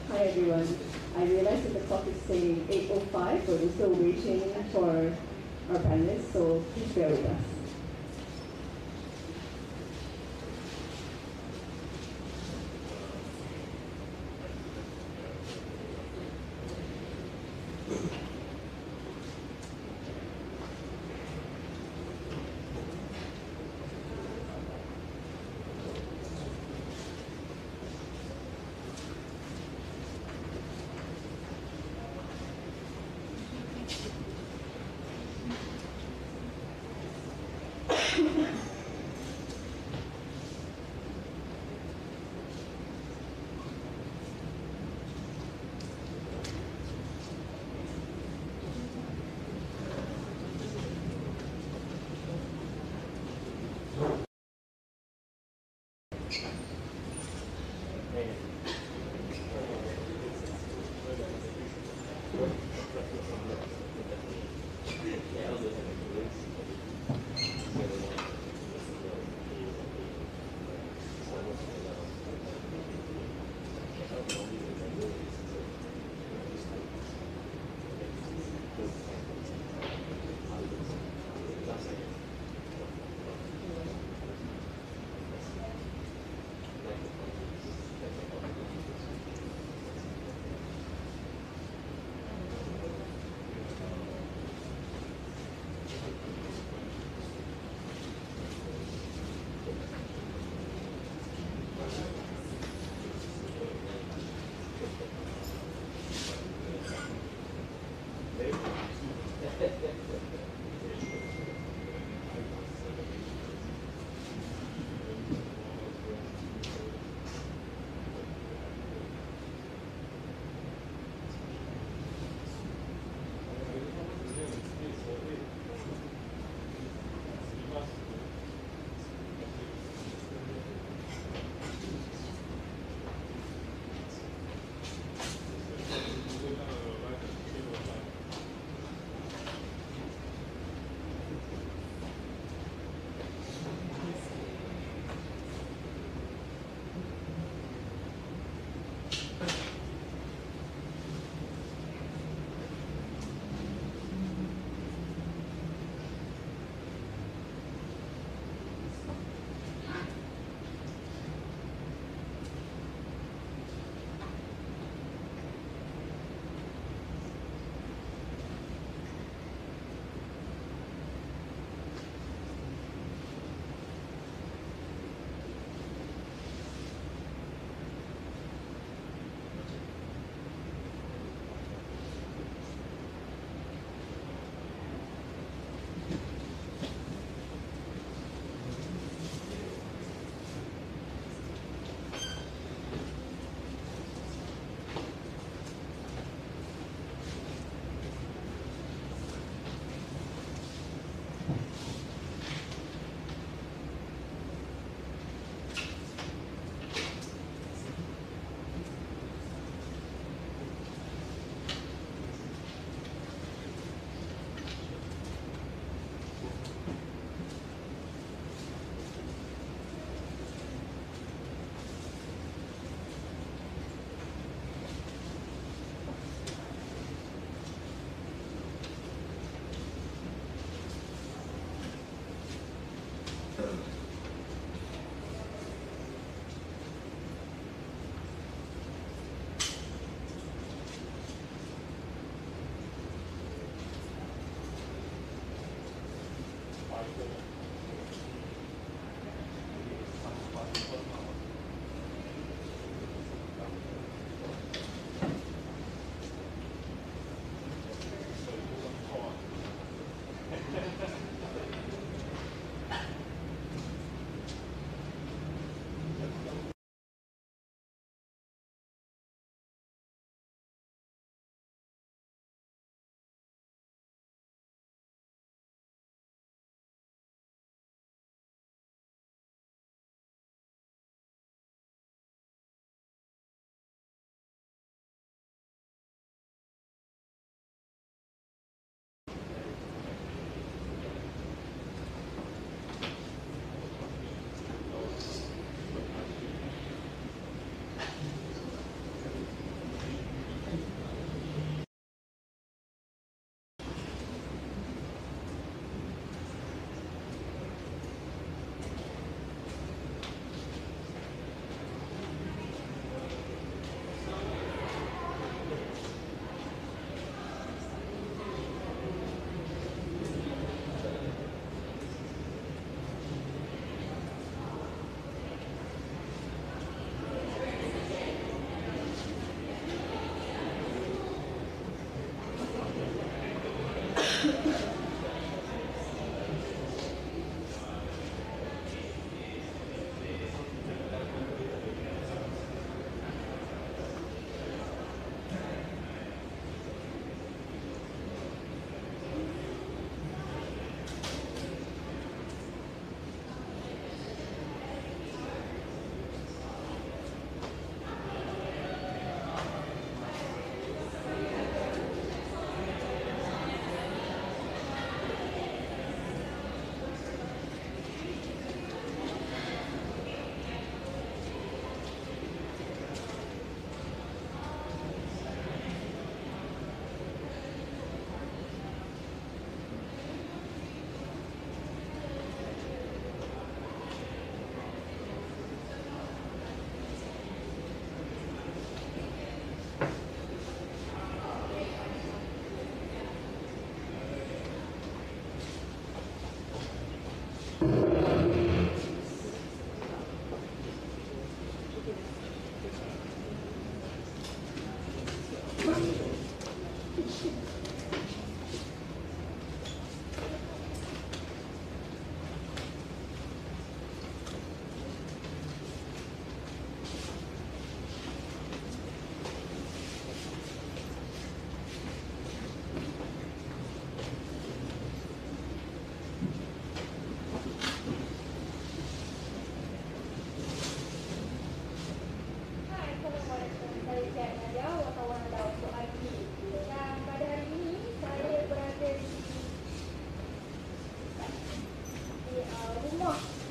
Hi everyone. I realize that the clock is saying 8:05, but we're still waiting for our panelists, so please bear with us.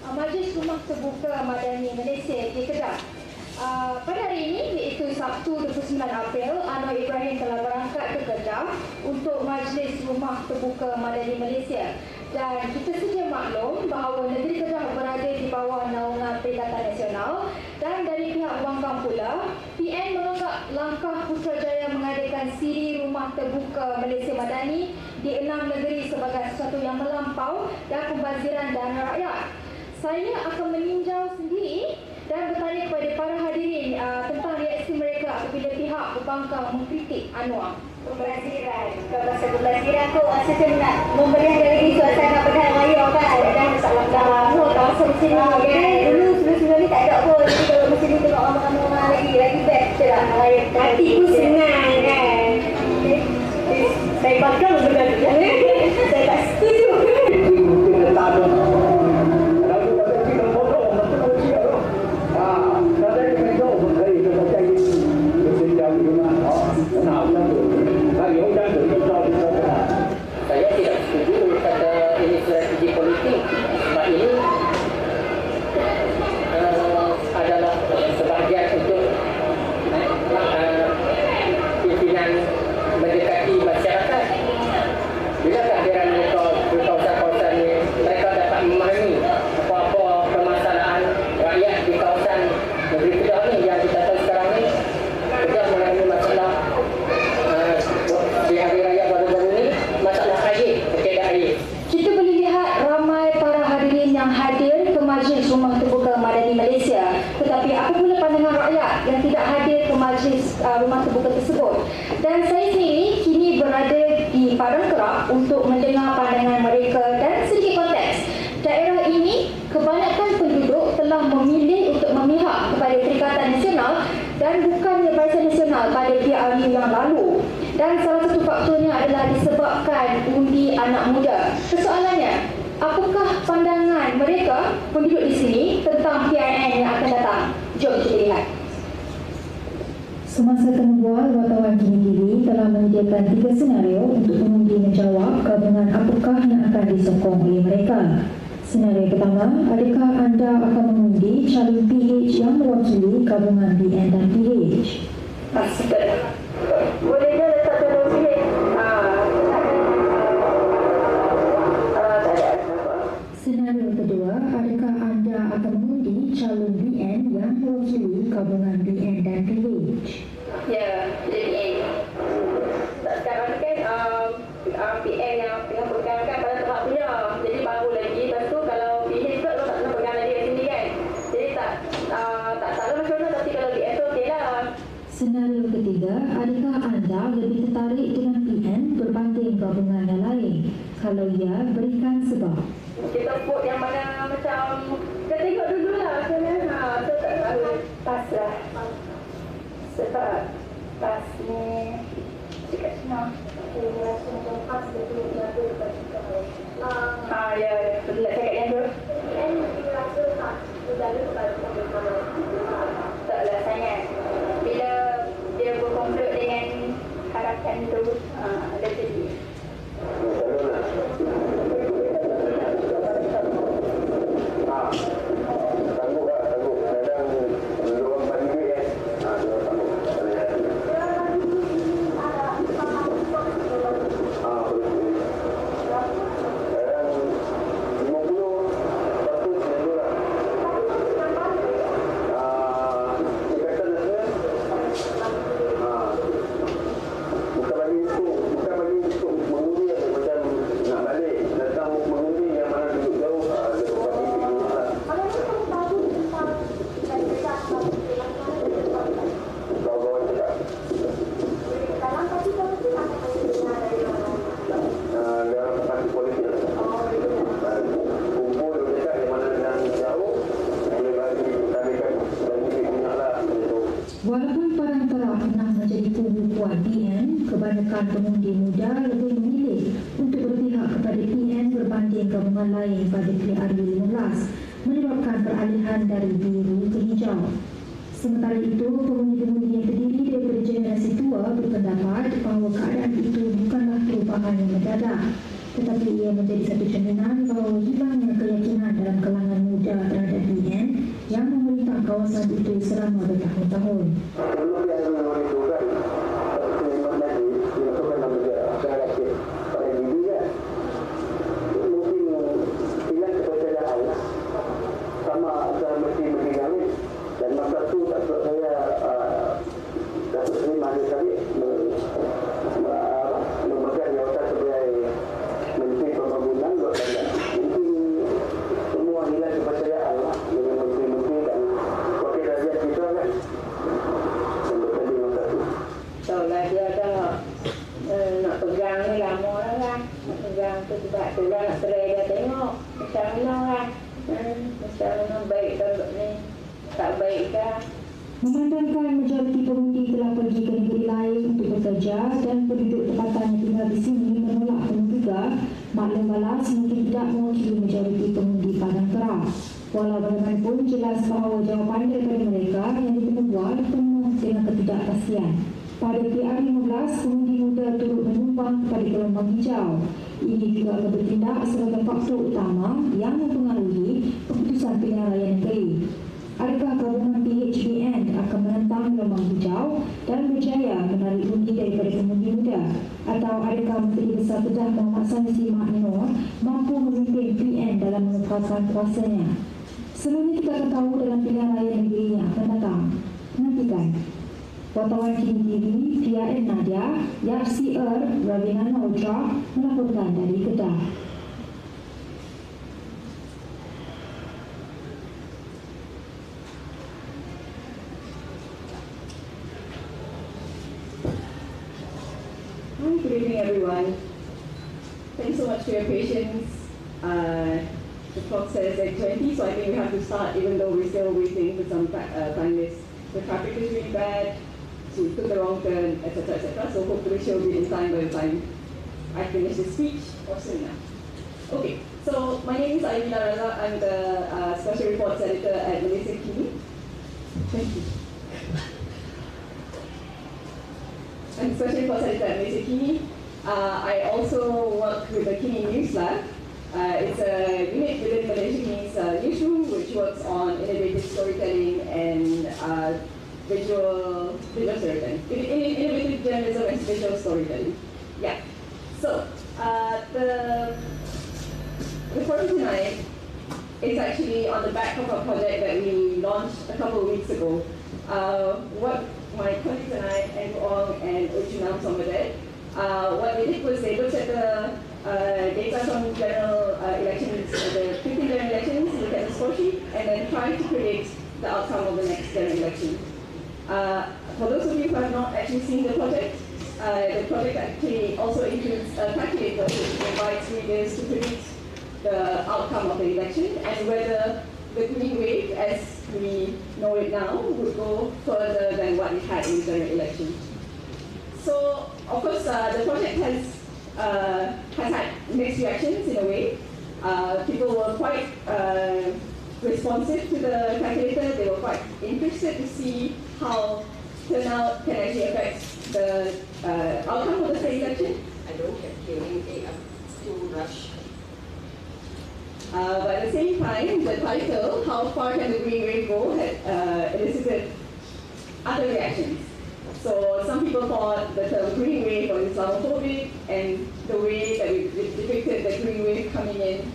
Majlis Rumah Terbuka Madani Malaysia di Kedah. Pada hari ini iaitu Sabtu 29 April, Anwar Ibrahim telah berangkat ke Kedah untuk Majlis Rumah Terbuka Madani Malaysia. Dan kita sedia maklum bahawa negeri Kedah berada di bawah naungan Perikatan Nasional, dan dari pihak Wangkang pula, PN menganggap langkah Putrajaya mengadakan siri Rumah Terbuka Malaysia Madani di 6 negeri sebagai sesuatu yang melampau dan pembaziran dana rakyat. Saya akan meninjau sendiri dan bertanya kepada para hadirin tentang reaksi mereka apabila pihak berbangkang mengkritik Anwar. Pembaziran. Kalau pasal pembaziran tu saya nak memberikan lagi suasana Perdana Raya kan. Dan salam lama tak masuk di sini kan. Dulu sebelum ni tak ada pun. Jadi kalau mesti ni tengok ramai-ramai orang lagi best je lah raya. Hatiku senang kan. Saya bakal benar. Saya tak setuju. Kita tak ada. Saya tidak setuju kata ini strategi politik, sebab ini adalah sebahagian untuk di Padang Kerak untuk mendengar pandangan mereka dan sedikit konteks. Daerah ini, kebanyakan penduduk telah memilih untuk memihak kepada Perikatan Nasional dan bukannya Barisan Nasional pada PRN yang lalu. Dan salah satu faktornya adalah disebabkan undi anak muda. Persoalannya, apakah pandangan mereka penduduk di sini tentang PRN yang akan datang? Jom kita lihat. Semasa tembual, wartawan KiniTV telah menyediakan 3 senario untuk pengundi menjawab gabungan apakah yang akan disokong oleh mereka. Senario pertama, adakah anda akan mengundi calon PH yang mewakili gabungan BN dan PH? Boleh je letak calon PH. Senario kedua, adakah anda akan mengundi calon BN yang mewakili gabungan BN dan PH? Ya, jadi sekarang ni kan PN yang tengah pegang kan pada tahap punya. Jadi baru lagi. Lepas tu kalau PH tu tak pernah pegang lagi kat sini kan. Jadi tak tahu macam mana, tapi kalau BN tu okey lah. Senario ketiga, adakah anda lebih tertarik dengan PN berbanding gabungan yang lain? Kalau ya, berikan sebab. Kita vote yang mana macam kita tengok dulu lah macam mana. So tak tahu. Pas lah. Sebab pas ni dekat sana. Ini rasa macam pas betul berada dekat sana. Ya. Betul nak cakap yang tu. PN mesti rasa tak berada dekat sana. Taklah sangat. Bila dia berkonflik dengan harapan tu, ada jadi. Walaupun Padang Kerak pernah menjadi kubu kuat PN, kebanyakan pengundi muda lebih memilih untuk berpihak kepada PN berbanding gabungan lain pada PRN 15, menyebabkan peralihan dari biru ke hijau. Sementara itu, pengundi-pengundi yang terdiri daripada generasi tua berpendapat bahawa keadaan itu bukanlah perubahan yang mendadak, tetapi ia menjadi satu cerminan bahawa hilangnya keyakinan dalam kalangan muda terhadap PN yang memerintah kawasan itu selama bertahun-tahun. Sebab tu lah nak serai dia tengok macam mana lah, macam mana baik tak ni, tak baik kan. Memandangkan majoriti pengundi telah pergi ke negeri lain untuk bekerja dan penduduk tempatan yang tinggal di sini menolak penuh juga, maklum balas mungkin tidak mewakili majoriti pengundi Padang Kerak. Walau bagaimanapun jelas bahawa jawapan daripada mereka yang ditemui penuh dengan ketidakpastian. Pada PRN 15, pengundi muda turut menyumbang kepada gelombang hijau. Ini juga akan bertindak sebagai faktor utama yang mempengaruhi keputusan pilihan raya negeri. Adakah gabungan PHBN akan menentang gelombang hijau dan berjaya menarik undi daripada pengundi muda? Atau adakah Menteri Besar Kedah Muhammad Sanusi Maknur mampu memimpin PN dalam mengekalkan kuasanya? Seluruhnya kita akan tahu dalam pilihan raya negeri yang akan datang. Nantikan. Wartawan KiniTV, PRN Nadia, Yarsier, Ravina Ultra melaporkan dari Kedah. Hi, good evening everyone. thanks so much for your patience. The clock says 8:20, so I think we have to start even though we're still waiting for some finalists. The traffic is really bad, so we took the wrong turn, etc., etc. So hopefully she'll be in time by the time I finish the speech or soon now. Okay, so my name is Aidila Raza. I'm the special reports editor at Malaysiakini. Thank you. I'm the special reports editor at Malaysiakini. I also work with the Kini News Lab. It's a unit within Malaysiakini's newsroom which works on innovative storytelling and visual storytelling. Innovative journalism and visual storytelling. Yeah. So, the forum tonight is actually on the back of a project that we launched a couple of weeks ago. What my colleagues and I, Andrew Ong and Ujunam Somadet, what they did was they looked at the data from general elections, the 15 general elections, looked at the score sheet, and then tried to predict the outcome of the next general election. For those of you who have not actually seen the project actually also includes a calculator which invites readers to predict the outcome of the election and whether the green wave, as we know it now, would go further than what it had in the general election. So, of course, the project has had mixed reactions in a way. People were quite responsive to the calculator. They were quite interested to see how turnout can actually affect the outcome of the state election. I don't get hearing aid. I'm too rushed. But at the same time, the title, How Far Can the Green Wave Go, had elicited other reactions. So some people thought the term green wave was Islamophobic, and the way that we depicted the green wave coming in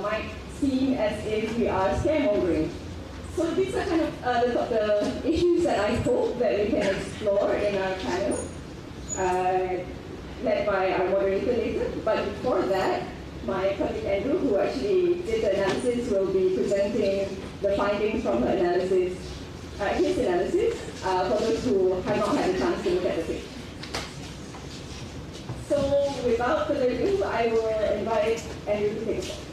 might seem as if we are scaremongering. So these are kind of the issues that I hope that we can explore in our panel, led by our moderator later. But before that, my colleague Andrew, who actually did the analysis, will be presenting the findings from her analysis, his analysis, for those who have not had a chance to look at the page. So without further ado, I will invite Andrew to take the floor.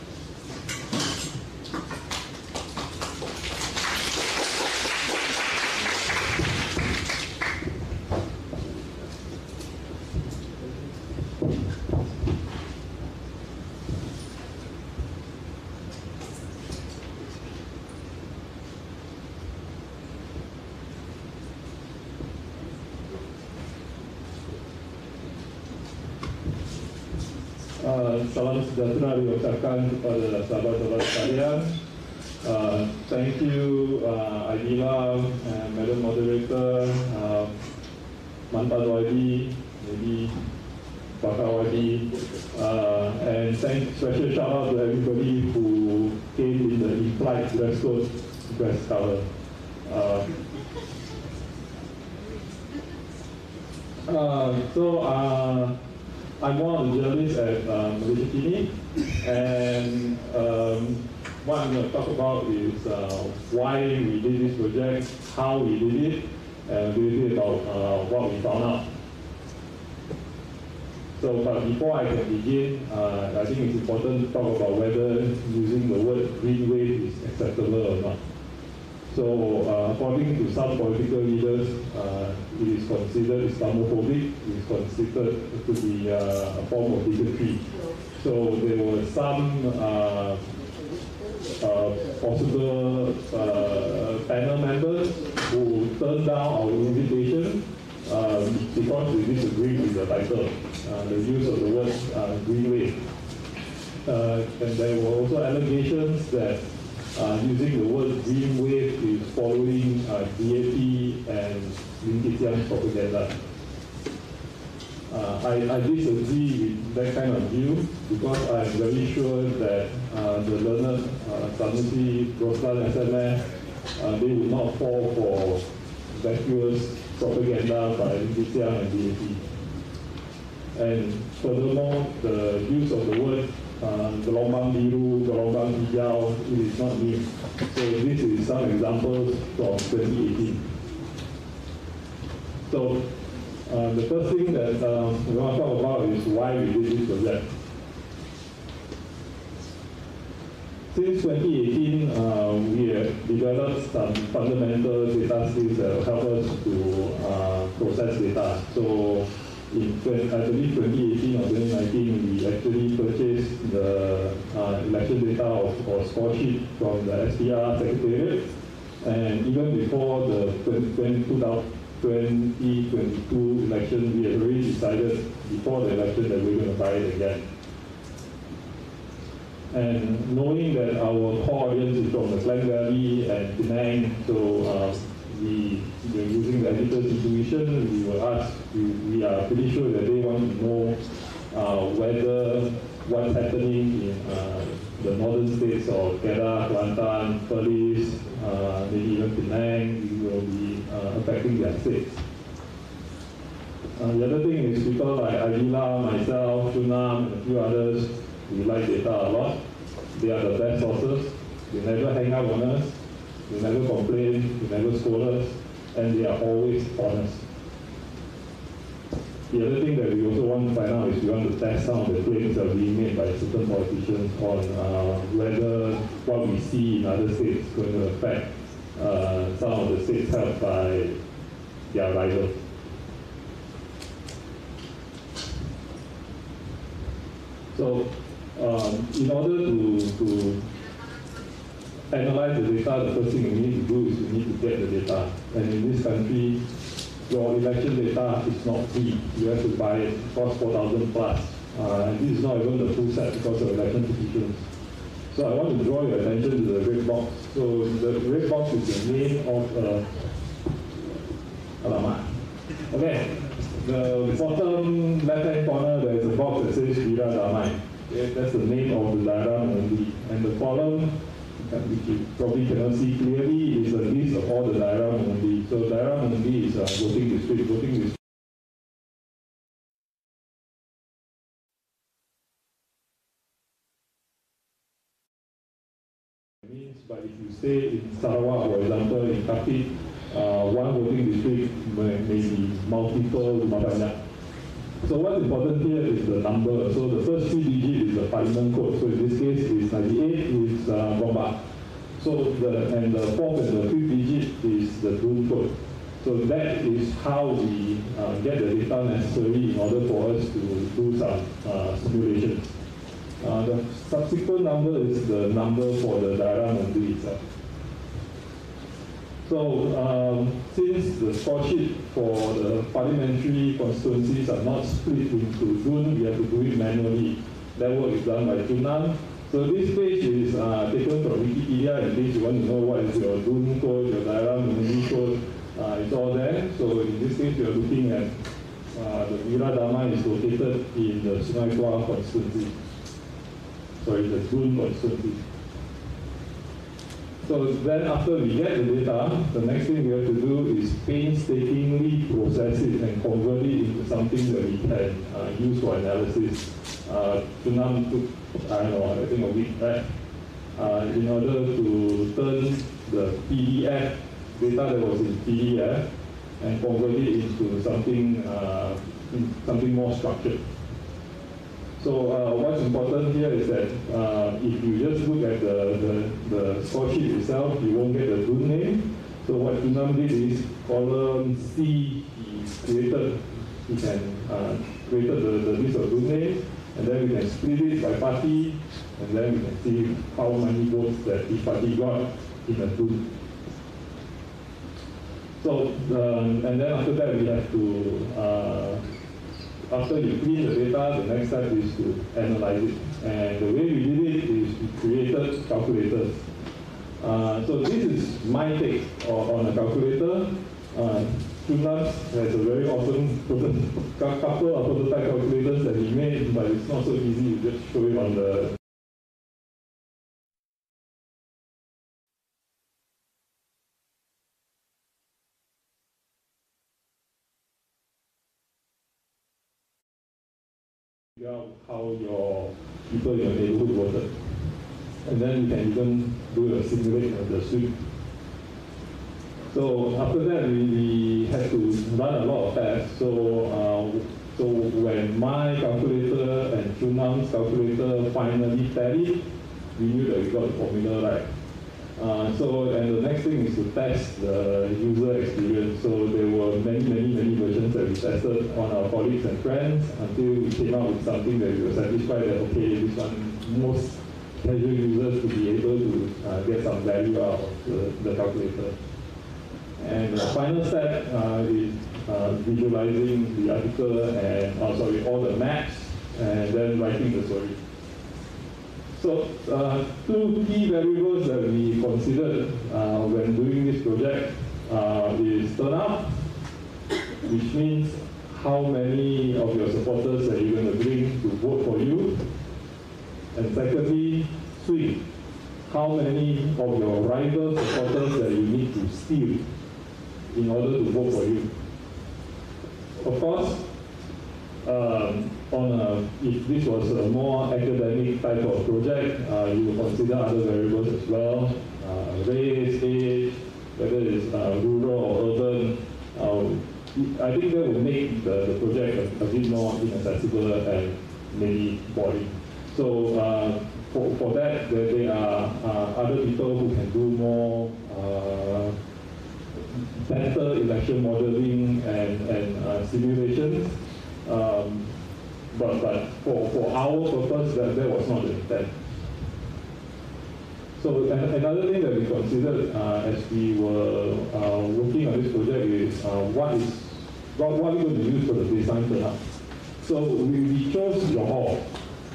Salam sejahtera diucapkan kepada sahabat-sahabat sekalian. Thank you, Aidila, Madam Moderator, Mantan Wadi, maybe Pakar Wadi, and special shout out to everybody who came in the implied dress code, dress color. I'm one of the journalists at Malaysiakini, and what I'm going to talk about is why we did this project, how we did it, and a little bit about what we found out. So, but before I can begin, I think it's important to talk about whether using the word green wave is acceptable or not. So, according to some political leaders, it is considered Islamophobic, it is considered to be a form of bigotry. So, there were some possible panel members who turned down our invitation because they disagreed with the title, the use of the word green wave. And there were also allegations that using the word green wave is following DAP and Lim propaganda. I disagree with that kind of view because I'm very sure that the learned Sanusi, Roslan, SMF, they will not fall for vacuous propaganda by Lim and DAP. And furthermore, the use of the word gelombang biru, gelombang hijau, it is not new. So this is some examples from 2018. So the first thing that we want to talk about is why we did this project. since 2018, we have developed some fundamental data skills that will help us to process data. So in, I believe 2018 or 2019, we actually purchased the election data or score sheet from the SPR Secretariat. And even before the 2022 election, we had already decided before the election that we were going to buy it again. And knowing that our core audience is from the Klang Valley and Penang, so we were using the editor's intuition, we were asked, we are pretty sure that they want to know whether what's happening in the northern states of Kedah, Kelantan, Perlis, maybe even Penang, will be affecting their states. The other thing is people like Adila, myself, Shunam, and a few others, we like data a lot. They are the best sources. They never hang up on us. They never complain. They never scold us. And they are always honest. The other thing that we also want to find out is we want to test some of the claims that are being made by certain politicians on whether what we see in other states is going to affect some of the states held by their rivals. So, in order to analyze the data, the first thing we need to do is we need to get the data. And in this country, your election data is not free. You have to buy it. It costs 4,000 plus. And this is not even the full set because of election petitions. So I want to draw your attention to the red box. So the red box is the name of alamat. Okay. The bottom left-hand corner, there is a box that says berada. Okay, that's the name of the daerah only. And the column, which you probably cannot see clearly, is a list of all the daerah only. So daerah only is a voting district. Voting district means, but if you stay in Sarawak, for example, in Kapit, one voting district may be multiple rumah banyak. So what's important here is the number. So the first 3 digits is the parliament code. So in this case, it's 98 is gelombang. So the 4th and the 5th digit is the room code. So that is how we get the data necessary in order for us to do some simulations. The subsequent number is the number for the daerah menteri itself. So since the score sheet for the parliamentary constituencies are not split into zone, we have to do it manually. That work is done by Junam. So this page is taken from Wikipedia in case you want to know what is your zone code, your daerah menteri code. It's all there. So in this case, we are looking at the berada is located in the Sungai Tua constituency. Sorry, the zone constituency. So then after we get the data, the next thing we have to do is painstakingly process it and convert it into something that we can use for analysis. Junam took, I think a week back, in order to turn the PDF, data that was in PDF, and convert it into something more structured. So what's important here is that if you just look at the score sheet itself, you won't get the zone name. So what Junam did is column C, he created the list of zone names, and then we can split it by party, and then we can see how many votes that each party got in a zone. So and then after that we have to after you clean the data, the next step is to analyze it. And the way we did it is we created calculators. So this is my take on a calculator. Junam has a very awesome couple of prototype calculators that he made, but it's not so easy to just show it on the figure out how your people in your neighborhood voted. And then you can even do a simulation of the sweep. So after that, we had to run a lot of tests. So when my calculator and Junam's calculator finally tallied, we knew that we got the formula right. And the next thing is to test the user experience. So there were many versions that we tested on our colleagues and friends until we came out with something that we were satisfied that, okay, this one, most casual users to be able to get some value out of the calculator. And the final step is visualizing the article and, all the maps, and then writing the story. So, two key variables that we considered when doing this project is turnout, which means how many of your supporters are you going to bring to vote for you, and secondly, swing, how many of your rival supporters that you need to steal in order to vote for you. Of course, if this was a more academic type of project, you will consider other variables as well, race, age, whether it's rural or urban. I think that will make the project a bit more inaccessible and maybe boring. So for that, there are other people who can do more better election modeling and simulations. But for our purpose, that was not the intent. So another thing that we considered as we were working on this project is what are we going to use for the baseline turnout. So we chose Johor.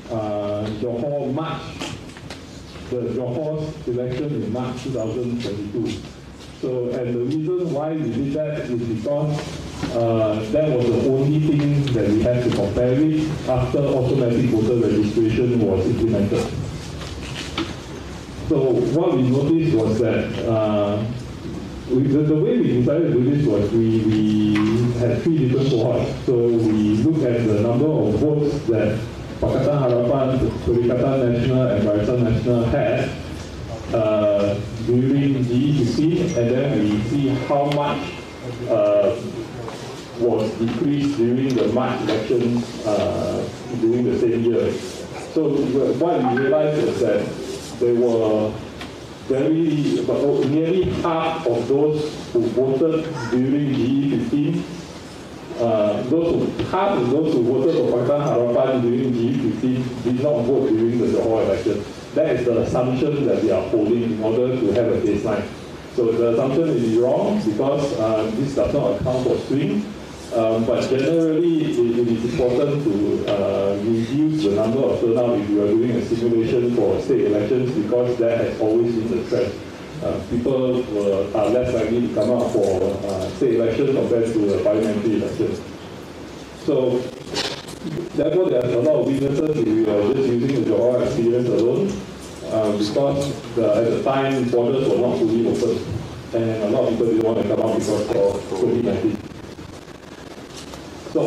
Johor March, the Johor election in March 2022. So, and the reason why we did that is because that was the only thing that we had to compare with after automatic voter registration was implemented. So what we noticed was that the way we decided to do this was we had three different cohorts. So we looked at the number of votes that Pakatan Harapan, Perikatan Nasional and Barisan Nasional had during GE15, and then we see how much was decreased during the March election during the same year. So what we realized was that there were nearly half of those who voted during GE15, half of those who voted for Pakatan Harapan during GE15 did not vote during the Johor election. That is the assumption that we are holding in order to have a baseline. So the assumption is wrong because this does not account for swing. But generally, it is important to reduce the number of turnout if you are doing a simulation for state elections, because that has always been the trend. People are less likely to come out for state elections compared to a parliamentary election. So, therefore, there are a lot of weaknesses if we are just using the Johor experience alone, because at the time, borders were not fully open, and a lot of people didn't want to come out because of COVID-19. So,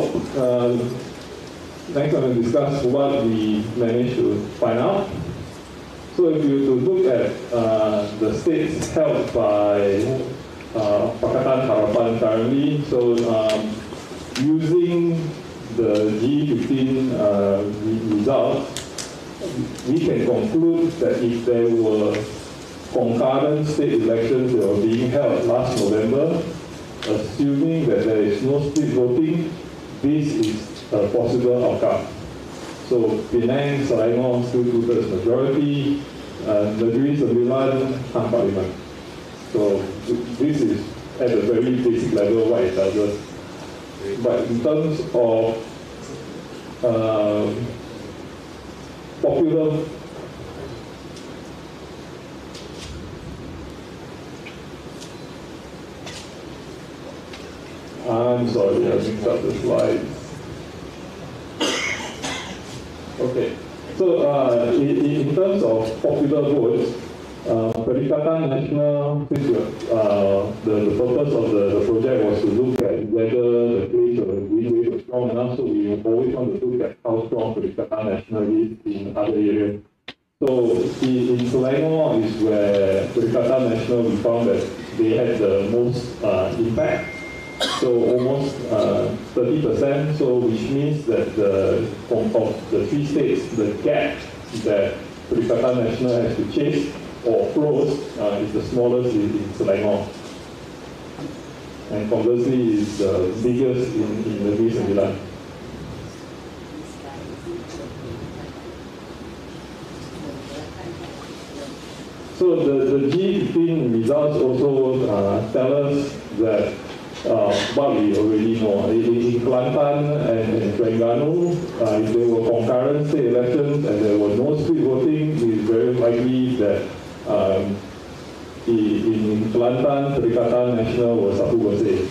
next I'm going to discuss what we managed to find out. So if you look at the states held by Pakatan Harapan currently, so using the G15 results, we can conclude that if there were concurrent state elections that were being held last November, assuming that there is no split voting, this is a possible outcome. So Penang, Selangor still 2/3 majority, Negeri Sembilan, half parliament. So this is at a very basic level what it does us. But in terms of popular I'm sorry, I mixed up the slides. Okay, so in terms of popular votes, Perikatan Nasional, the purpose of the project was to look at whether the case of the green wave was strong enough, so we always want to look at how strong Perikatan Nasional is in other areas. So in Selangor is where Perikatan Nasional, we found that they had the most impact. So almost 30%, so which means that of the three states, the gap that Perikatan Nasional has to chase or close is the smallest in Selangor. And conversely is the biggest in Negeri Sembilan. So the G15 results also tell us that what we already know. In Kelantan and in Terengganu, if there were concurrent state elections and there was no split voting, it is very likely that in Kelantan, Perikatan Nasional was satu bersih.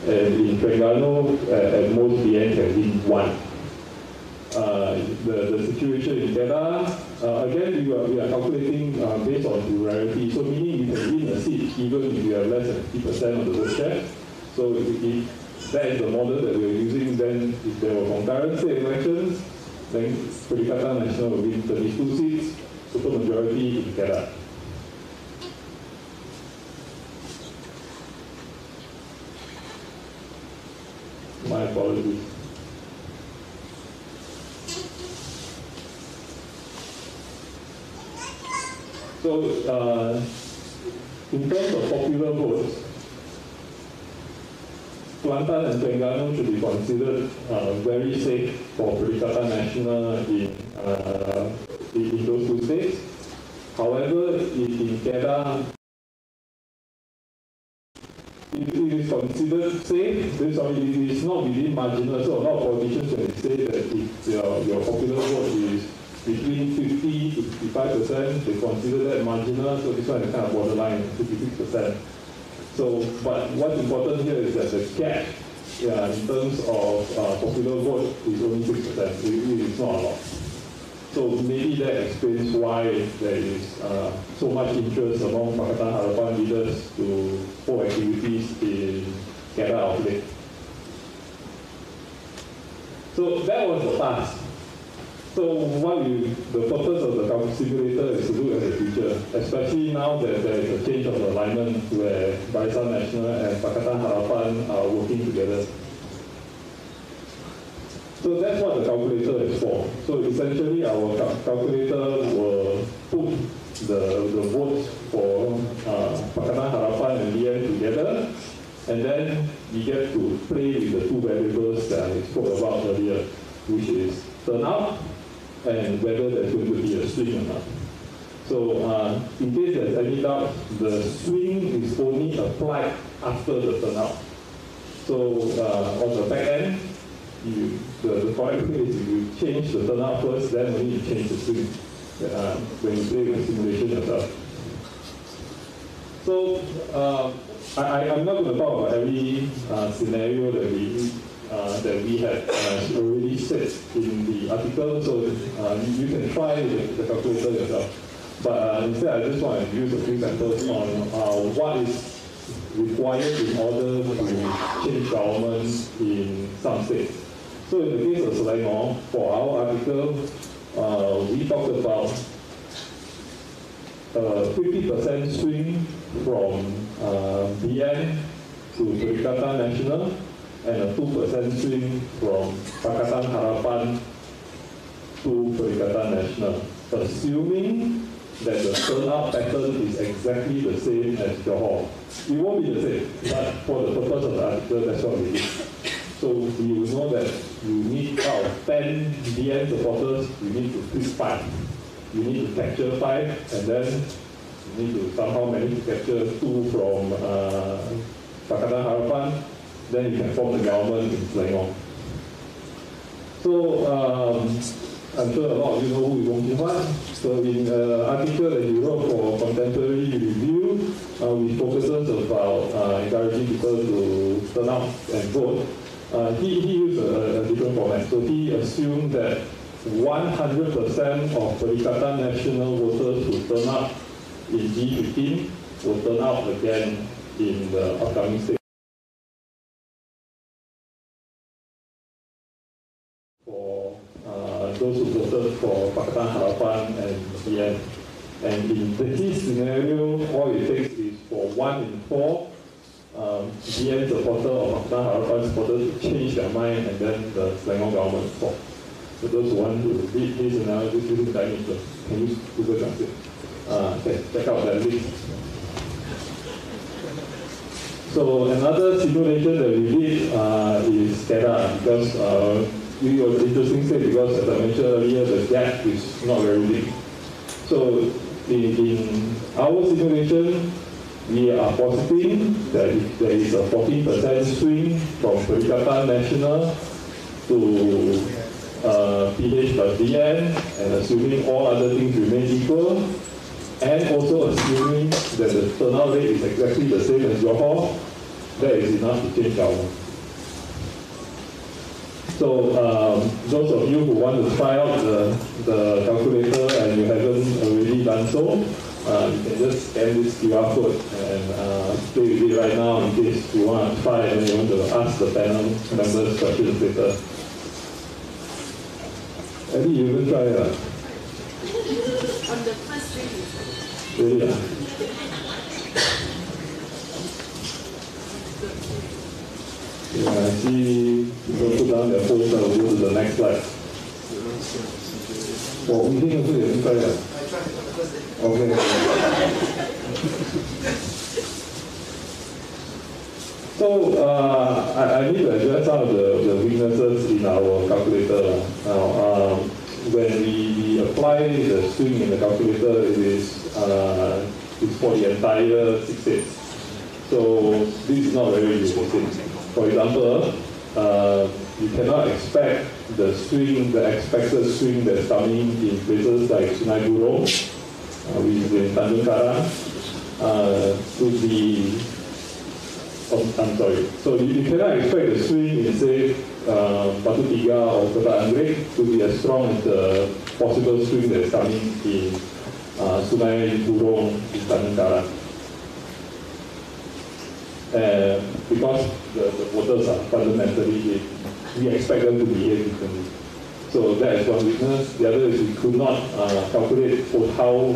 And in Terengganu, at most PN can win one. The situation in Kedah, again, we are calculating based on plurality. So meaning you can win a seat even if you have less than 50% of the vote share. So if that is the model that we are using, then if there were concurrent state elections, then Perikatan Nasional will win 32 seats, super majority in Kedah. My apologies. So, in terms of popular votes, Kelantan and Terengganu should be considered very safe for Perikatan Nasional in those two states. However, in Kedah, it is considered safe. It is not within marginal. So a lot of politicians, when they say that if your popular vote is between 50 to 55%, they consider that marginal. So this one is kind of borderline, 56%. So, but what's important here is that the gap, in terms of popular vote, is only 6%. It is not a lot. So maybe that explains why there is so much interest among Pakatan Harapan leaders to hold activities in Kedah of late. So that was the past. So the purpose of the simulator is to look at the future, especially now that there is a change of alignment where Barisan Nasional and Pakatan Harapan are working together. So that's what the calculator is for. So essentially our calculator will put the votes for Pakatan Harapan and BN together, and then we get to play with the two variables that I spoke about earlier, which is turnout and whether there's going to be a swing or not. So in case there's any doubt, the swing is only applied after the turnout. So on the back end, the correct way is if you change the turnout first, then only you change the swing when you play the simulation yourself. So I'm not going to talk about every scenario that we had already set in the article, so you can try the calculator yourself. But instead, I just want to use a few examples on what is required in order to change government in some states. So in the case of Selangor, for our article, we talked about 50% swing from BN to Perikatan Nasional, and a 2% swing from Pakatan Harapan to Perikatan Nasional, assuming that the turnout pattern is exactly the same as Johor. It won't be the same, but for the purpose of the article, that's what we did. So we will know that you need, out of 10 BN supporters, you need to pick 5. You need to capture 5, and then you need to somehow manage to capture 2 from Pakatan Harapan. Then you can form the government in Selangor. So I'm sure a lot of you know who is Wong Kim Hwan. So in an article that he wrote for Contemporary Review, which focuses about encouraging people to turn out and vote, he used a different format. So he assumed that 100% of Perikatan Nasional voters who turn out in G15 will turn out again in the upcoming state. For those who voted for Pakatan Harapan and BN. And in this scenario, all it takes is for 1 in 4 BN supporter or Pakatan Harapan supporter to change their mind, and then the Selangor government forms. For those who want to read this analysis using Chinese, can use Google Translate. Check out that link. So another simulation that we did is SCADA, because it was an interesting state because, as I mentioned earlier, the gap is not very big. So in our simulation, we are positing that if there is a 14% swing from Perikatan National to PH plus DN, and assuming all other things remain equal, and also assuming that the turnout rate is exactly the same as Johor, that is enough to change government. So those of you who want to try out the calculator and you haven't already done so, you can just scan this QR code and play with it right now in case you want to try and you want to ask the panel members questions later. Eddie, you will try it? On the first reading. Really? Yeah, I see people put down their phones and we'll go to the next slide. Oh, we think also you haven't tried it? Okay. So, I need to address some of the weaknesses in our calculator. Now, when we apply the swing in the calculator, it is it's for the entire 6 states. So, this is not very realistic. For example, you cannot expect the swing, the expected swing that's coming in places like Sungai Buloh, which is in Tanjung Karang, to be, I'm sorry. So you cannot expect the swing in, say, Batu Tiga or Kota Anggrek to be as strong as the possible swing that's coming in Sungai Buloh in Tanjung Karang. Because the waters are fundamentally, we expect them to behave differently. So that is one weakness. The other is we could not calculate how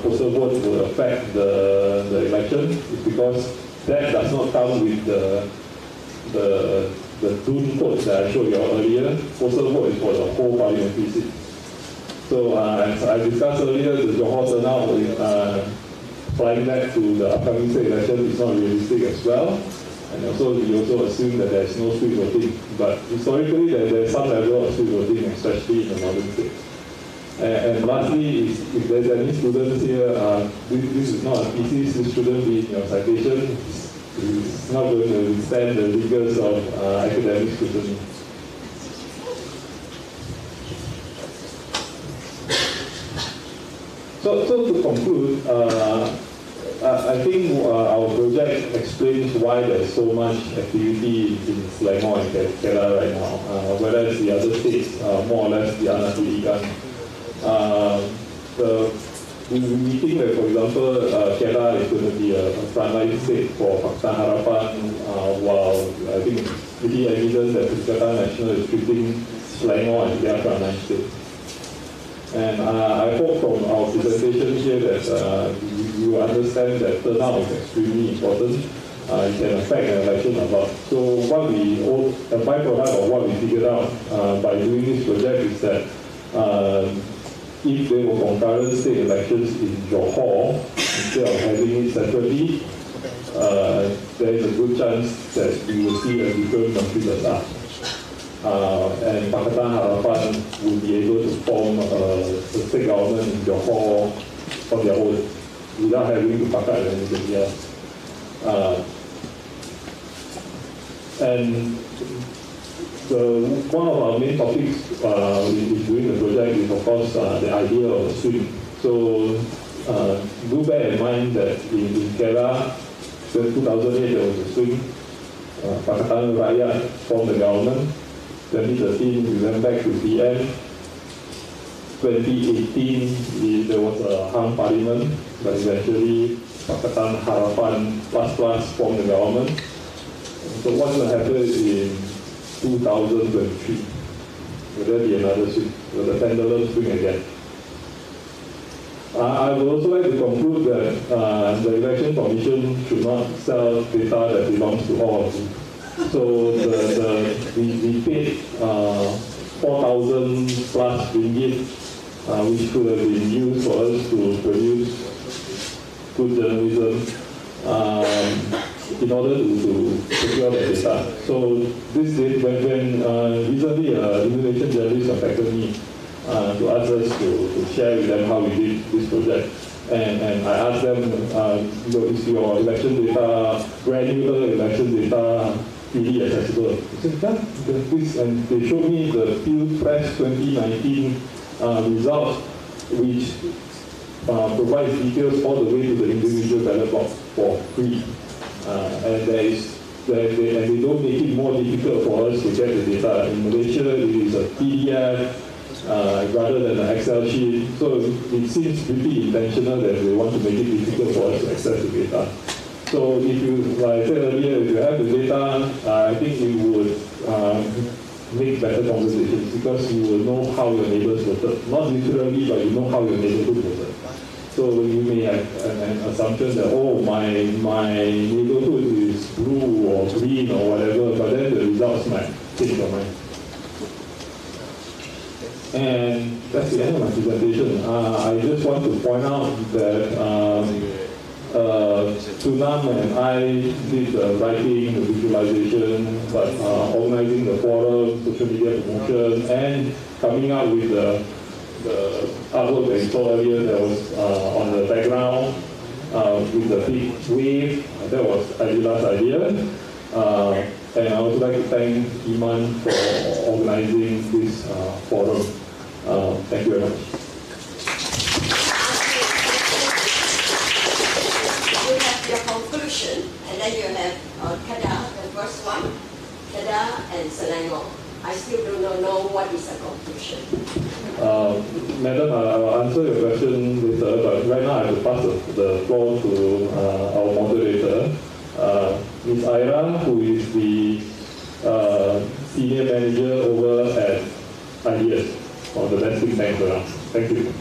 postal vote will affect the election. It's because that does not come with the Dun code that I showed you earlier. Postal vote is for the whole parliamentary seat. So as I discussed earlier, the Johor turnout flying back to the upcoming state election is not realistic as well. And also, we also assume that there is no swing voting. But historically, there is some level of swing voting, especially in the northern states. And lastly, if there's any students here, this is not a thesis, this shouldn't be in your citation. It's not going to withstand the rigors of academic scrutiny. So to conclude, I think our project explains why there's so much activity in Selangor and Kedah right now, whereas the other states more or less the unapplied. We think that, for example, Kedah is going to be a frontline state for Pakistan Harapan, while I think it's pretty evident that Perikatan National is treating Selangor as their frontline state. And I hope from our presentation here that you understand that turnout is extremely important. It can affect an election a lot. So what a byproduct of what we figured out by doing this project is that if there were concurrent state elections in Johor, instead of having it separately, there is a good chance that we will see a different computer and Pakistan Harapan will be able to form a state government in Johor on their own without having to pakat anybody else. And one of our main topics in doing the project is, of course, the idea of a swing. So do bear in mind that in Kedah, in 2008 there was a swing. Pakatan Rakyat formed the government. 2013 we went back to PN. 2018 there was a hung parliament, but eventually Pakatan Harapan plus formed the government. So what's going to happen in 2023? Will there be another swing? Will the pendulum swing again? I would also like to conclude that the Election Commission should not sell data that belongs to all of you. So we paid 4,000 plus ringgit, which could have been used for us to produce good journalism in order to secure the data. So this did, when recently Indonesian journalists contacted me to ask us to share with them how we did this project. And I asked them, is your election data, granular election data, really accessible? They said, yeah, and they showed me the Field Press 2019 results, which provides details all the way to the individual ballot box for free. And they don't make it more difficult for us to get the data. In Malaysia, it is a PDF rather than an Excel sheet. So it seems pretty intentional that they want to make it difficult for us to access the data. So if you, like I said earlier, if you have the data, I think it would make better conversations because you will know how your neighbors voted. Not literally, but you know how your neighborhood voted. So you may have an assumption that, oh, my neighborhood is blue or green or whatever, but then the results might change your mind. And that's the end of my presentation. I just want to point out that Sunam and I did the writing, the visualization, but organizing the forum, social media promotion, and coming up with the artwork that you saw earlier that was on the background with the big wave. That was Adila's idea. And I would like to thank Iman for organizing this forum. Thank you very much. You have your conclusion, and then you have Kada, the first one, Kada and Selangor. I still do not know what is a conclusion. Madam, I'll answer your question later, but right now I have to pass the floor to our moderator, Ms. Ira, who is the senior manager over at IDS, one of the best think tanks around. Thank you.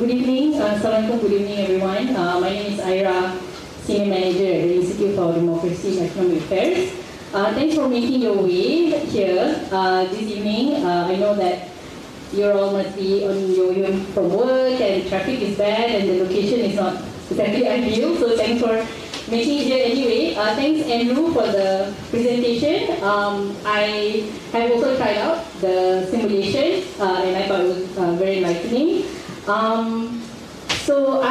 Good evening, Assalamualaikum, good evening everyone. My name is Ira, Senior Manager at the Institute for Democracy and Economic Affairs. Thanks for making your way here this evening. I know that you're all must be on your way from work and traffic is bad and the location is not exactly ideal, so thanks for making it here anyway. Thanks Andrew for the presentation. I have also tried out the simulation and I thought it was very enlightening. So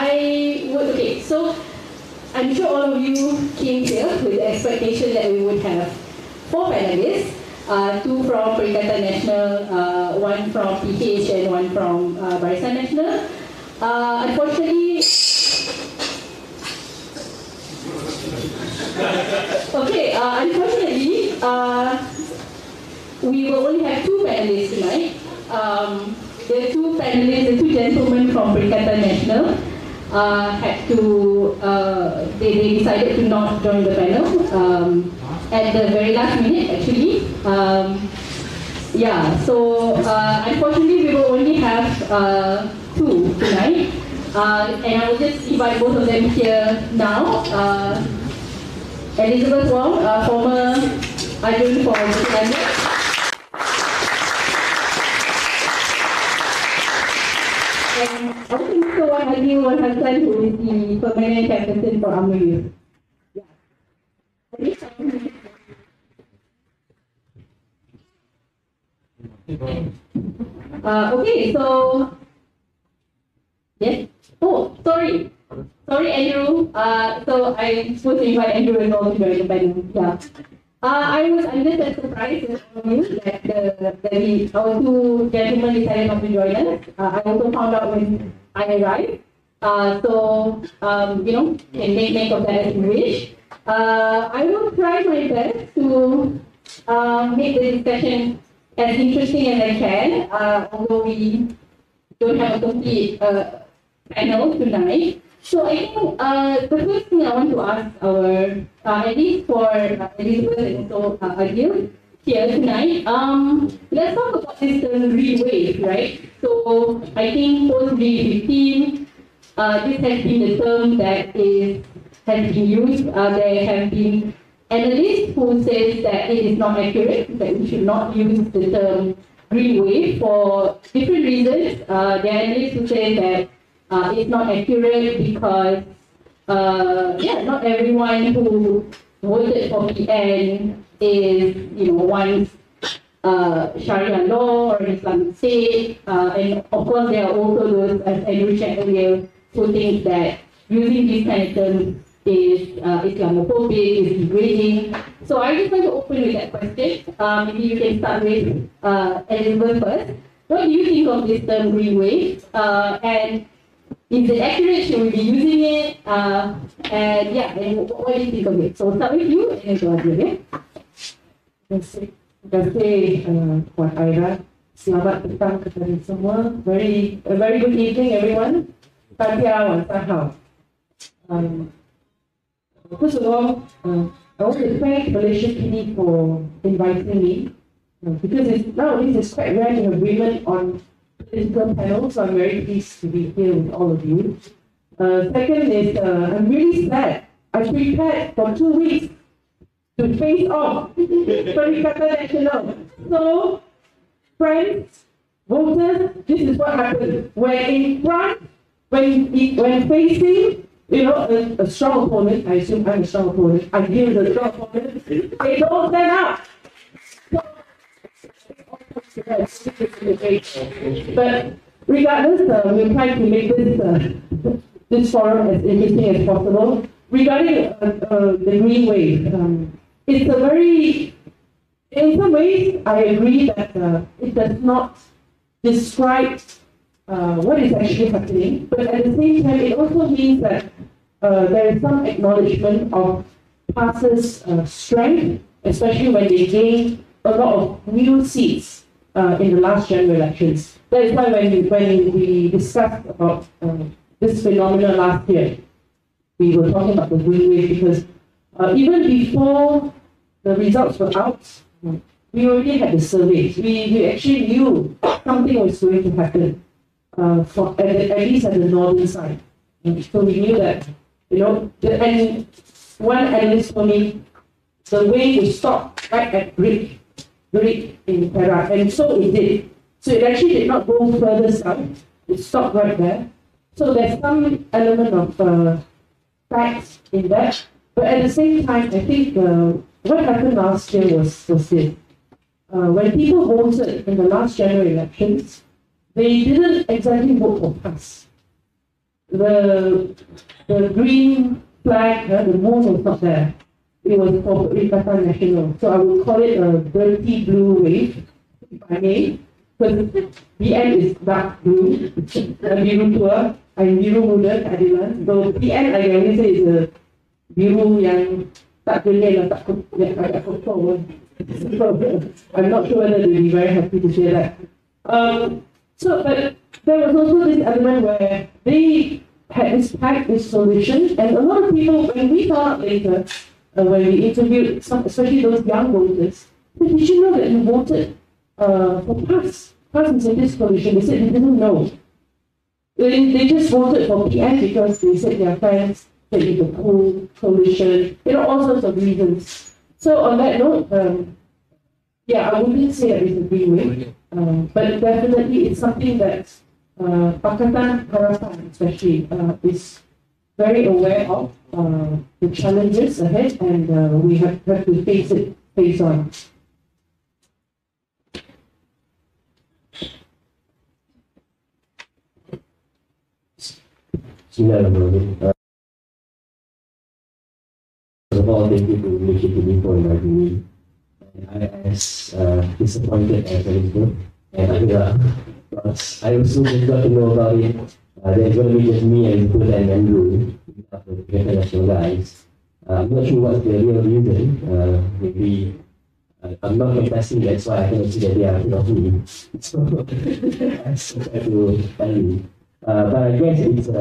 I'm sure all of you came here with the expectation that we would have 4 panelists, 2 from Perikatan Nasional, 1 from PH and 1 from Barisan Nasional. Unfortunately, we will only have 2 panelists tonight. The 2 panelists, the 2 gentlemen from Perikatan Nasional they decided to not join the panel at the very last minute actually. Unfortunately we will only have 2 tonight. And I will just invite both of them here now. Elizabeth Wong, former anjuran for Sebagai. And I think so one Adil Wan Hassan, who is the permanent chairperson for UMNO Youth. Okay, so yes. Oh, sorry, Andrew. So I'm supposed to invite Andrew and all to join the panel. Yeah. I was under the surprise that our 2 gentlemen decided not to join us. I also found out when I arrived. Can make of that as you wish. I will try my best to make the discussion as interesting as I can, although we don't have a complete panel tonight. So I think the first thing I want to ask our, at least for Elizabeth and also Adil here tonight, let's talk about this term green wave, right? So I think post 2015, this has been the term that has been used. There have been analysts who says that it is not accurate, that we should not use the term green wave for different reasons. There are analysts who say that it's not accurate because not everyone who voted for PN is, wants Sharia law or Islamic State, and of course there are also those, as Andrew said earlier, who think that using these kind of terms is Islamophobic, is degrading. So I just want to open with that question. Maybe you can start with Elizabeth first. What do you think of this term green wave? And is it accurate? Should we be using it? And what do you think of it? So start with you and then go on, okay? Terima kasih Puan Aira. Selamat petang kepada semua. A very good evening, everyone. Tahniah wan sahau. First of all, I want to thank Malaysiakini for inviting me because nowadays it's quite rare to have women on political panels, so I'm very pleased to be here with all of you. Second is, I'm really sad. I prepared for 2 weeks to face off Perikatan Nasional. So, friends, voters, this is what happened. When in front, when facing, a strong opponent, I assume I'm a strong opponent, I give the strong opponent, they don't stand up. But regardless, we're trying to make this forum as interesting as possible. Regarding the green wave, it's a very, in some ways, I agree that it does not describe what is actually happening, but at the same time, it also means that there is some acknowledgement of PAS's strength, especially when they gain a lot of new seats in the last general elections. That is why when we discussed about this phenomenon last year, we were talking about the green wave because even before the results were out, we already had the surveys. We actually knew something was going to happen, at least at the northern side. So we knew that, and one analyst told me the wave will stop right at Greek in Perak, and so it did. So it actually did not go further south, it stopped right there. So there's some element of facts in that, but at the same time, I think what happened last year was this. When people voted in the last general elections, they didn't exactly vote for PAS. The green flag, the moon was not there. It was for Berita Nasional. So I would call it a dirty blue wave, if I may. Because PN is dark blue, biru tua, and biru muda, keadilan. So PN, I can only say is a biru yang tak geleng, tak kotor. I'm not sure whether they'll be very happy to hear that. But there was also this element where they had this solution, and a lot of people, when we found out later, when we interviewed some, especially those young voters, said, did you know that you voted for PAS? PAS is in this coalition. They said they didn't know. They just voted for PN because they said their friends said it's a cool coalition, all sorts of reasons. So on that note, I wouldn't say that it's a green wave, but definitely it's something that Pakatan Harapan especially is very aware of the challenges ahead, and we have to face on. First of all, thank you to Malaysiakini for inviting me. I am as disappointed as Elizabeth, and I also got to know about it. There's going to be just me, Elizabeth, and Andrew, after the international guys. I'm not sure what's the real reason. Maybe I'm not contesting, that's why I cannot see that they are ahead of me. So, as compared to value. But I guess it's a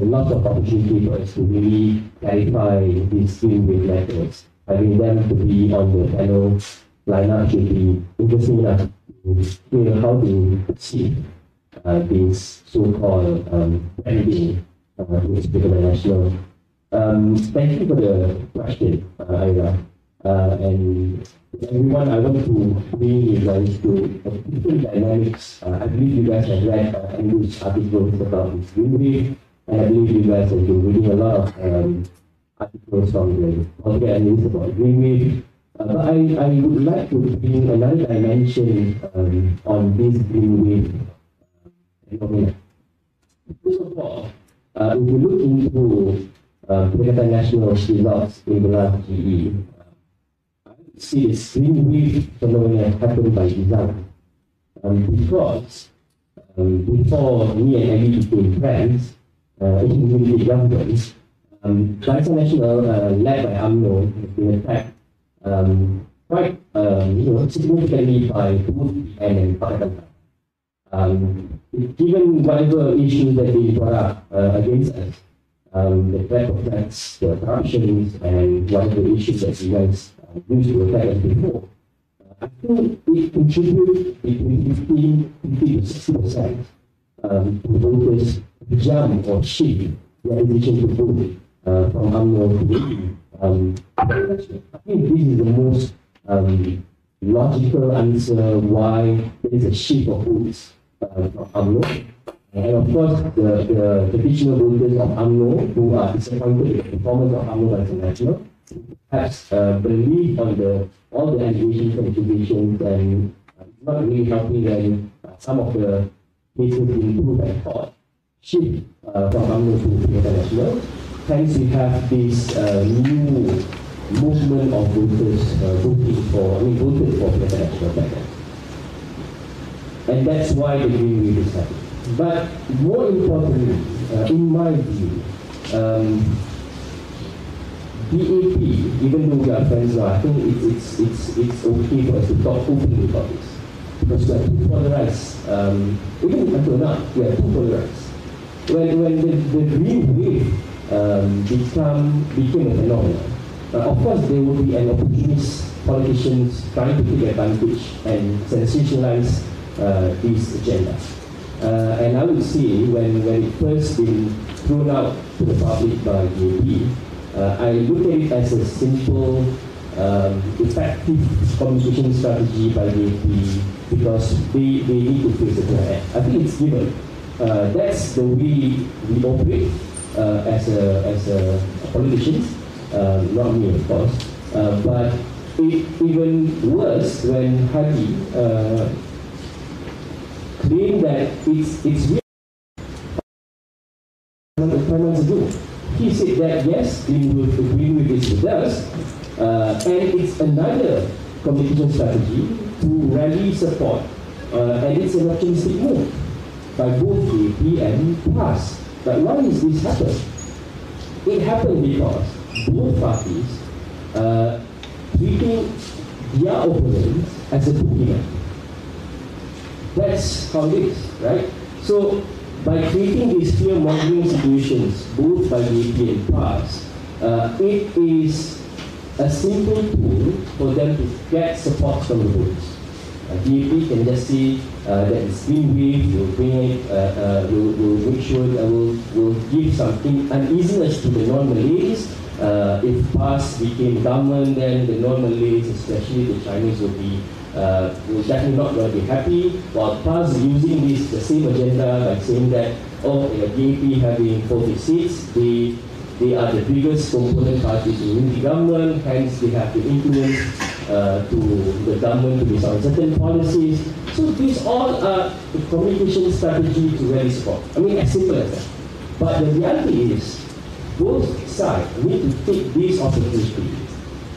lot of opportunity for us to really clarify these green wave matters. Having them to be on the panel lineup should be interesting enough to hear how to see this so-called branding to speak of the national. Thank you for the question, Ira. And everyone, I want to bring you guys to different dynamics. I believe you guys have read Andrew's articles about this green wave, and I believe you guys have been reading a lot of articles from the political analysts about green wave. But I would like to bring another dimension on this green wave phenomenon. First of all, if you look into Perikatan National results in the last GE, see this green wave phenomenon happen by design. Because before me and Abby became friends, in the government, Perikatan National, led by UMNO, has been attacked quite significantly by both PRN and Pakatan. Given whatever issues that they brought up against us, the threat of tax, the corruption, and whatever issues that you guys used to attack us before, I think it contributes between 50 to 60% to voters jump or shift their decision to vote from UMNO to the I think this is the most logical answer why there is a shift of votes from UMNO. And of course, the traditional voters of UMNO who are disappointed with the performance of UMNO International perhaps believe on all the allegations and accusations and not really helping them. Some of the cases being proved at court shift from UMNO to International. Hence, we have this new movement of voters voted for International back then. And that's why the green wave is happening. But more importantly, in my view, DAP, even though we are friends now, I think it's okay for us to talk openly about this. Because we are too polarized. Even until now, we are too polarized. When the green wave became a phenomenon, of course there will be an opportunist politicians trying to take advantage and sensationalize these agendas. And I would say when it first been thrown out to the public by DAP, I look at it as a simple, effective communication strategy by DAP because they need to face the threat. I think it's given. That's the way we operate as a politicians, not me of course. But even worse when Hadi claimed that it's real. 5 months ago, he said that yes, we will agree with this with us, and it's another communication strategy to rally support, and it's an optimistic move by both DAP and PAS. But why is this happen? It happened because both parties treating their opponents as a boogeyman. That's how it is, right? So by creating these fear-mongering situations, both by DAP and PAS, it is a simple tool for them to get support from the voters. DAP can just say that it's green wave, will bring it, will make sure that will give something uneasiness to the non-Malays. If PAS became government, then the non-Malays, especially the Chinese, will definitely not going to be happy. While PAS using the same agenda by saying that, DAP having 40 seats, they are the biggest component parties in the government, hence they have to influence to the government to be on certain policies. So these all are the communication strategy to rally support. I mean, as simple as that. But the reality is, both sides need to take this opportunity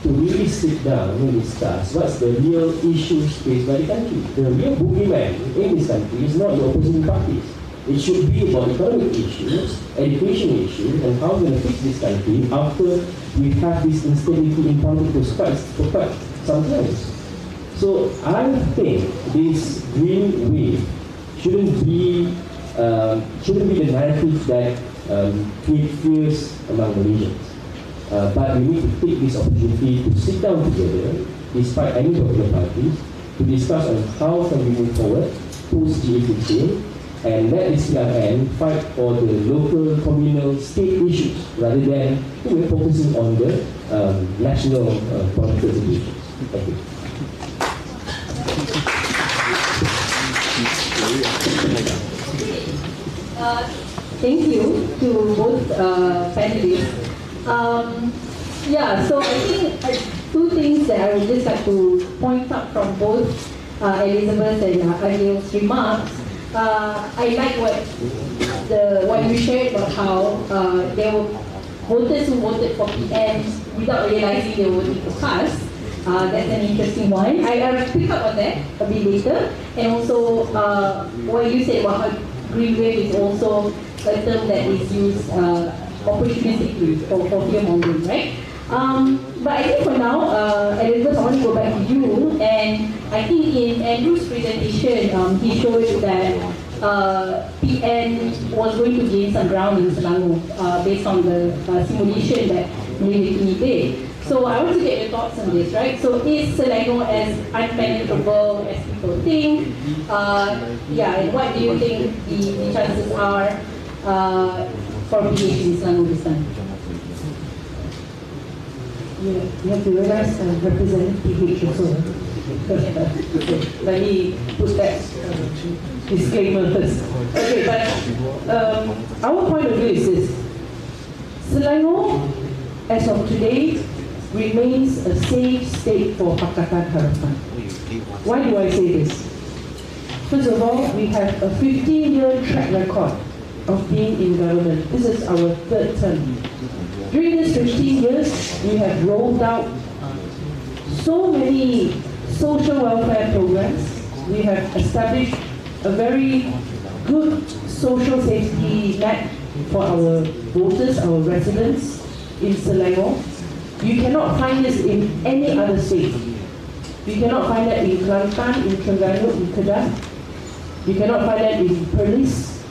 to really sit down and discuss what's the real issues faced by the country. The real boogeyman in this country is not the opposing parties. It should be about economic issues, education issues, and how we're going to fix this country after we have this instability in politics for quite some time. So I think this green wave shouldn't be the narrative that creates fears among Malaysians. But we need to take this opportunity to sit down together, despite any political parties, to discuss on how can we move forward post GA15, and let this PRN fight for the local, communal, state issues rather than focusing on the national political issues. Thank you. Thank you to both panelists. Yeah, so I think two things that I would just like to point out from both Elizabeth and Anil's remarks. I like what you shared about how there were voters who voted for PN without realizing they were voting for CAS. That's an interesting one. I'll pick up on that a bit later. And also what you said about how green wave is also a term that is used opportunistically for fear mongering, right? But I think for now, Elizabeth, I want to go back to you. And I think in Andrew's presentation, he showed that PN was going to gain some ground in Selangor based on the simulation that Malaysiakini did. So I want to get your thoughts on this, right? So is Selangor as unpenetrable as people think? Yeah, and what do you think the chances are for PH in Selangor this time? Yeah, you have to realize represent PH also. Let me put that disclaimer first. Okay, but our point of view is this. Selangor, as of today, remains a safe state for Pakatan Harapan. Why do I say this? First of all, we have a 15-year track record of being in government. This is our third term. During these 15 years, we have rolled out so many social welfare programs. We have established a very good social safety net for our voters, our residents in Selangor. You cannot find this in any other state. You cannot find that in Kelantan, in Terengganu, in Kedah. You cannot find that in Perlis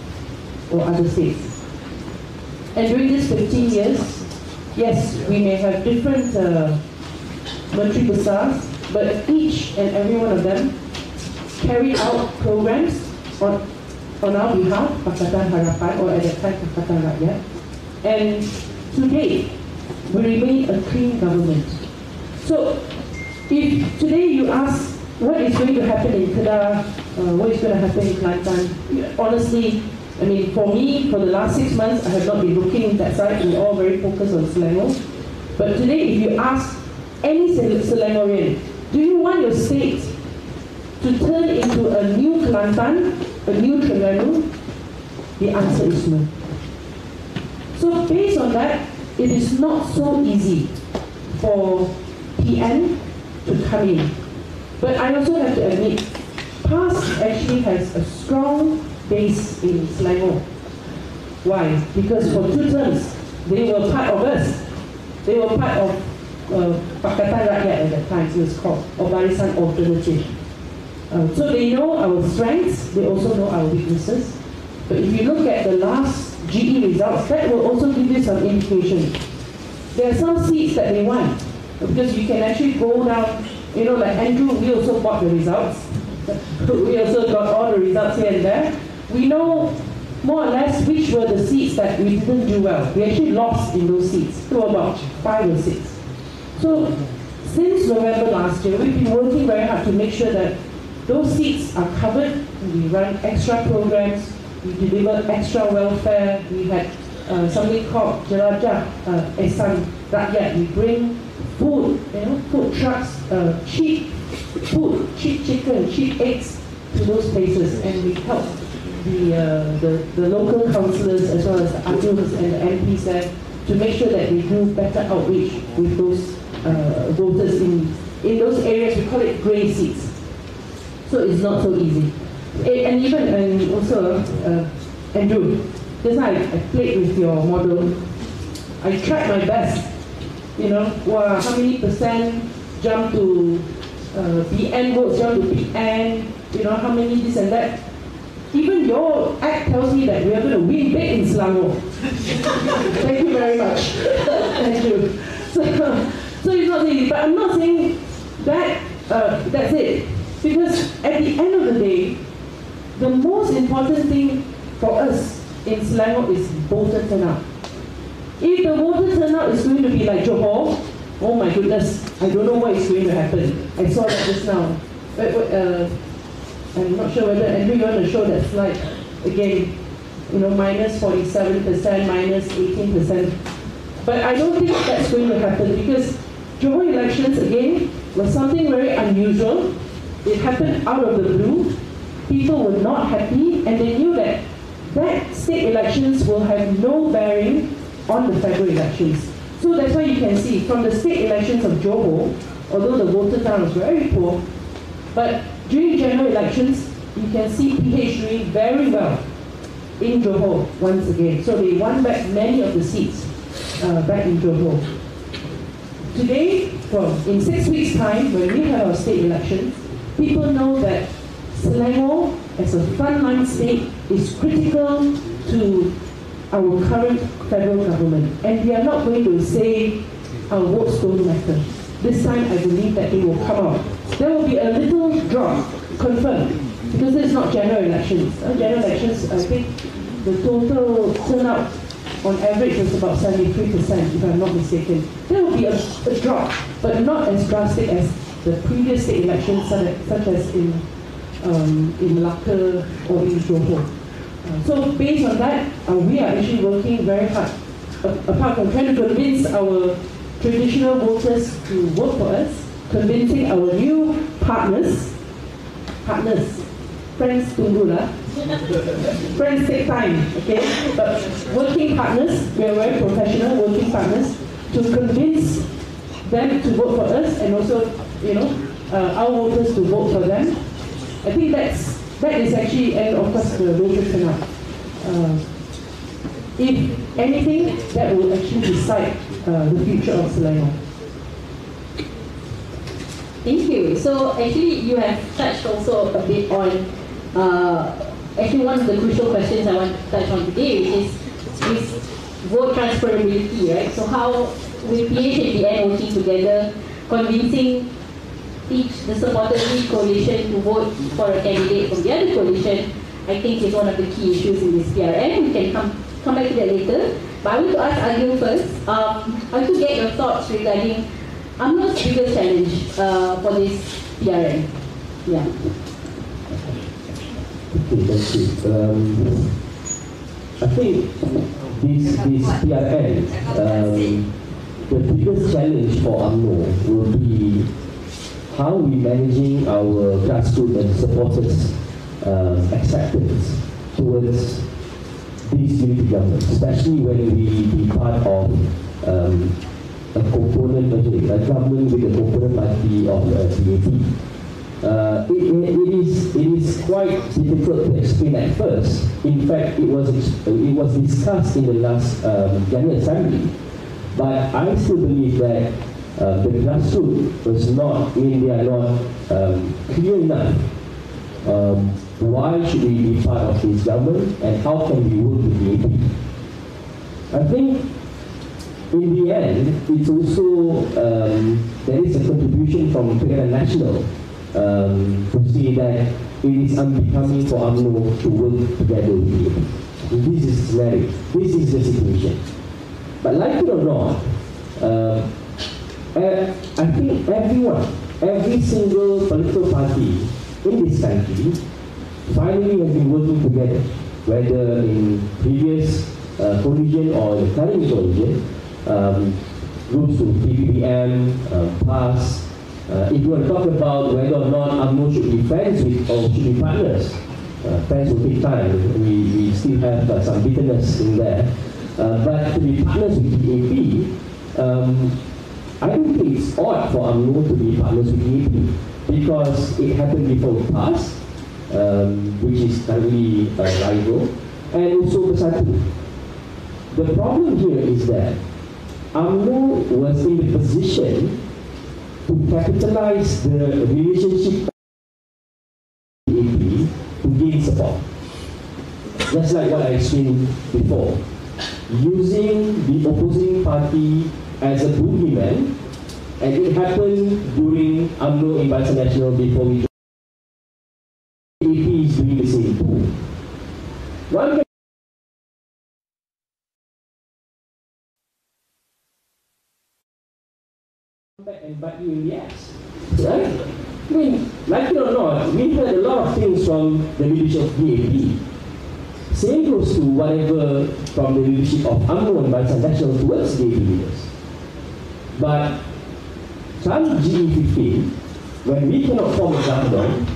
or other states. And during these 15 years, yes, we may have different Menteri Besars, but each and every one of them carried out programs on our behalf, Pakatan Harapan, or at that time Pakatan Rakyat. And to date, we remain a clean government. So, if today you ask what is going to happen in Kedah, what is going to happen in Kelantan, honestly, I mean, for me, for the last 6 months, I have not been looking at that side. We're all very focused on Selangor. But today, if you ask any Selangorian, do you want your state to turn into a new Kelantan, a new Terengganu? The answer is no. So based on that, it is not so easy for PN to come in. But I also have to admit, PAS actually has a strong base in Selangor. Why? Because for 2 terms, they were part of us. They were part of Pakatan Rakyat at that time, it was called, or Barisan Alternative. So they know our strengths, they also know our weaknesses. But if you look at the last GE results, that will also give you some indication. There are some seats that they want, because you can actually go down, you know, like Andrew, we also bought the results. We also got all the results here and there. We know more or less which were the seats that we didn't do well. We actually lost in those seats, to about 5 or 6. So, since November last year, we've been working very hard to make sure that those seats are covered. We run extra programs, we deliver extra welfare, we had something called Jelajah Ehsan Rakyat. We bring food, you know, food trucks, cheap food, cheap chicken, cheap eggs to those places, and we help the local councillors as well as the adults and the MPs there to make sure that we do better outreach with those voters in those areas. We call it grey seats. So it's not so easy. And even, and also, Andrew, just now I played with your model. I tried my best, you know, how many percent jump to PN votes, you want to PN, you know, how many this and that. Even your act tells me that we are going to win big in Selangor. Thank you very much. Thank you. So it's not easy, but I'm not saying that that's it. Because at the end of the day, the most important thing for us in Selangor is voter turnout. If the voter turnout is going to be like Johor, oh my goodness, I don't know what is going to happen. I saw that just now. I'm not sure whether Andrew, you want to show that slide again. You know, minus 47%, minus 18%. But I don't think that's going to happen because Johor elections again was something very unusual. It happened out of the blue. People were not happy, and they knew that state elections will have no bearing on the federal elections. So that's why you can see from the state elections of Johor, although the voter turnout was very poor, but during general elections, you can see PH doing very well in Johor once again. So they won back many of the seats back in Johor. Today, well, in 6 weeks' time, when we have our state elections, people know that Selangor, as a frontline state, is critical to our current federal government. And we are not going to say our votes don't matter. This time, I believe that it will come out. There will be a little drop, confirmed, because it's not general elections. General elections, I think the total turnout on average was about 73%, if I'm not mistaken. There will be a drop, but not as drastic as the previous state elections, such as in Malacca or in Johor. So based on that, we are actually working very hard, apart from trying to convince our traditional voters to vote for us, convincing our new partners, friends tunggu lah, friends take time, okay, but working partners, we are very professional working partners, to convince them to vote for us and also, you know, our voters to vote for them. I think that is actually, and of course the voter turnout. If anything, that will actually decide the future of Selangor. Thank you. So actually you have touched also a bit on, actually one of the crucial questions I want to touch on today, which is vote transferability, right? So how with PH and PN working together, convincing the supporters of each coalition to vote for a candidate from the other coalition, I think is one of the key issues in this PRN. We can come back to that later. But I want to ask Agil first. I want to get your thoughts regarding UMNO's biggest challenge for this PRN. Yeah. Okay, thank you. I think this PRN, the biggest challenge for UMNO will be how we managing our grassroots and supporters acceptance towards this unity government, especially when we be part of a component, a government with a component party of DAP. It is quite difficult to explain at first. In fact, it was discussed in the last General Assembly, but I still believe that the grassroots was not, they are not clear enough. Why should we be part of this government and how can we work with DAP? I think in the end, it's also, there is a contribution from PRN National to say that it is unbecoming for UMNO to work together with DAP. This is the scenario. This is the situation. But like it or not, I think every single political party in this country finally has been working together, whether in previous coalition or the current coalition, groups to PPPM, PAS. If you want to talk about whether or not UMNO should be friends with or should be partners, friends will take time. We still have some bitterness in there. But to be partners with DAP, I don't think it's odd for UMNO to be partners with DAP because it happened before PAS, which is currently rival, and also Bersatu. The problem here is that UMNO was in the position to capitalize the relationship of the AP to gain support. Just like what I explained before, using the opposing party as a boogeyman, and it happened during UMNO in Barisan Nasional before we AP is doing the same too. One can come back and bite you in the ass, right? I mean, like it or not, we heard a lot of things from the leadership of DAP. Same goes to whatever from the leadership of UMNO and Barisan Nasional towards DAP leaders. But come GE15, when we cannot form a government,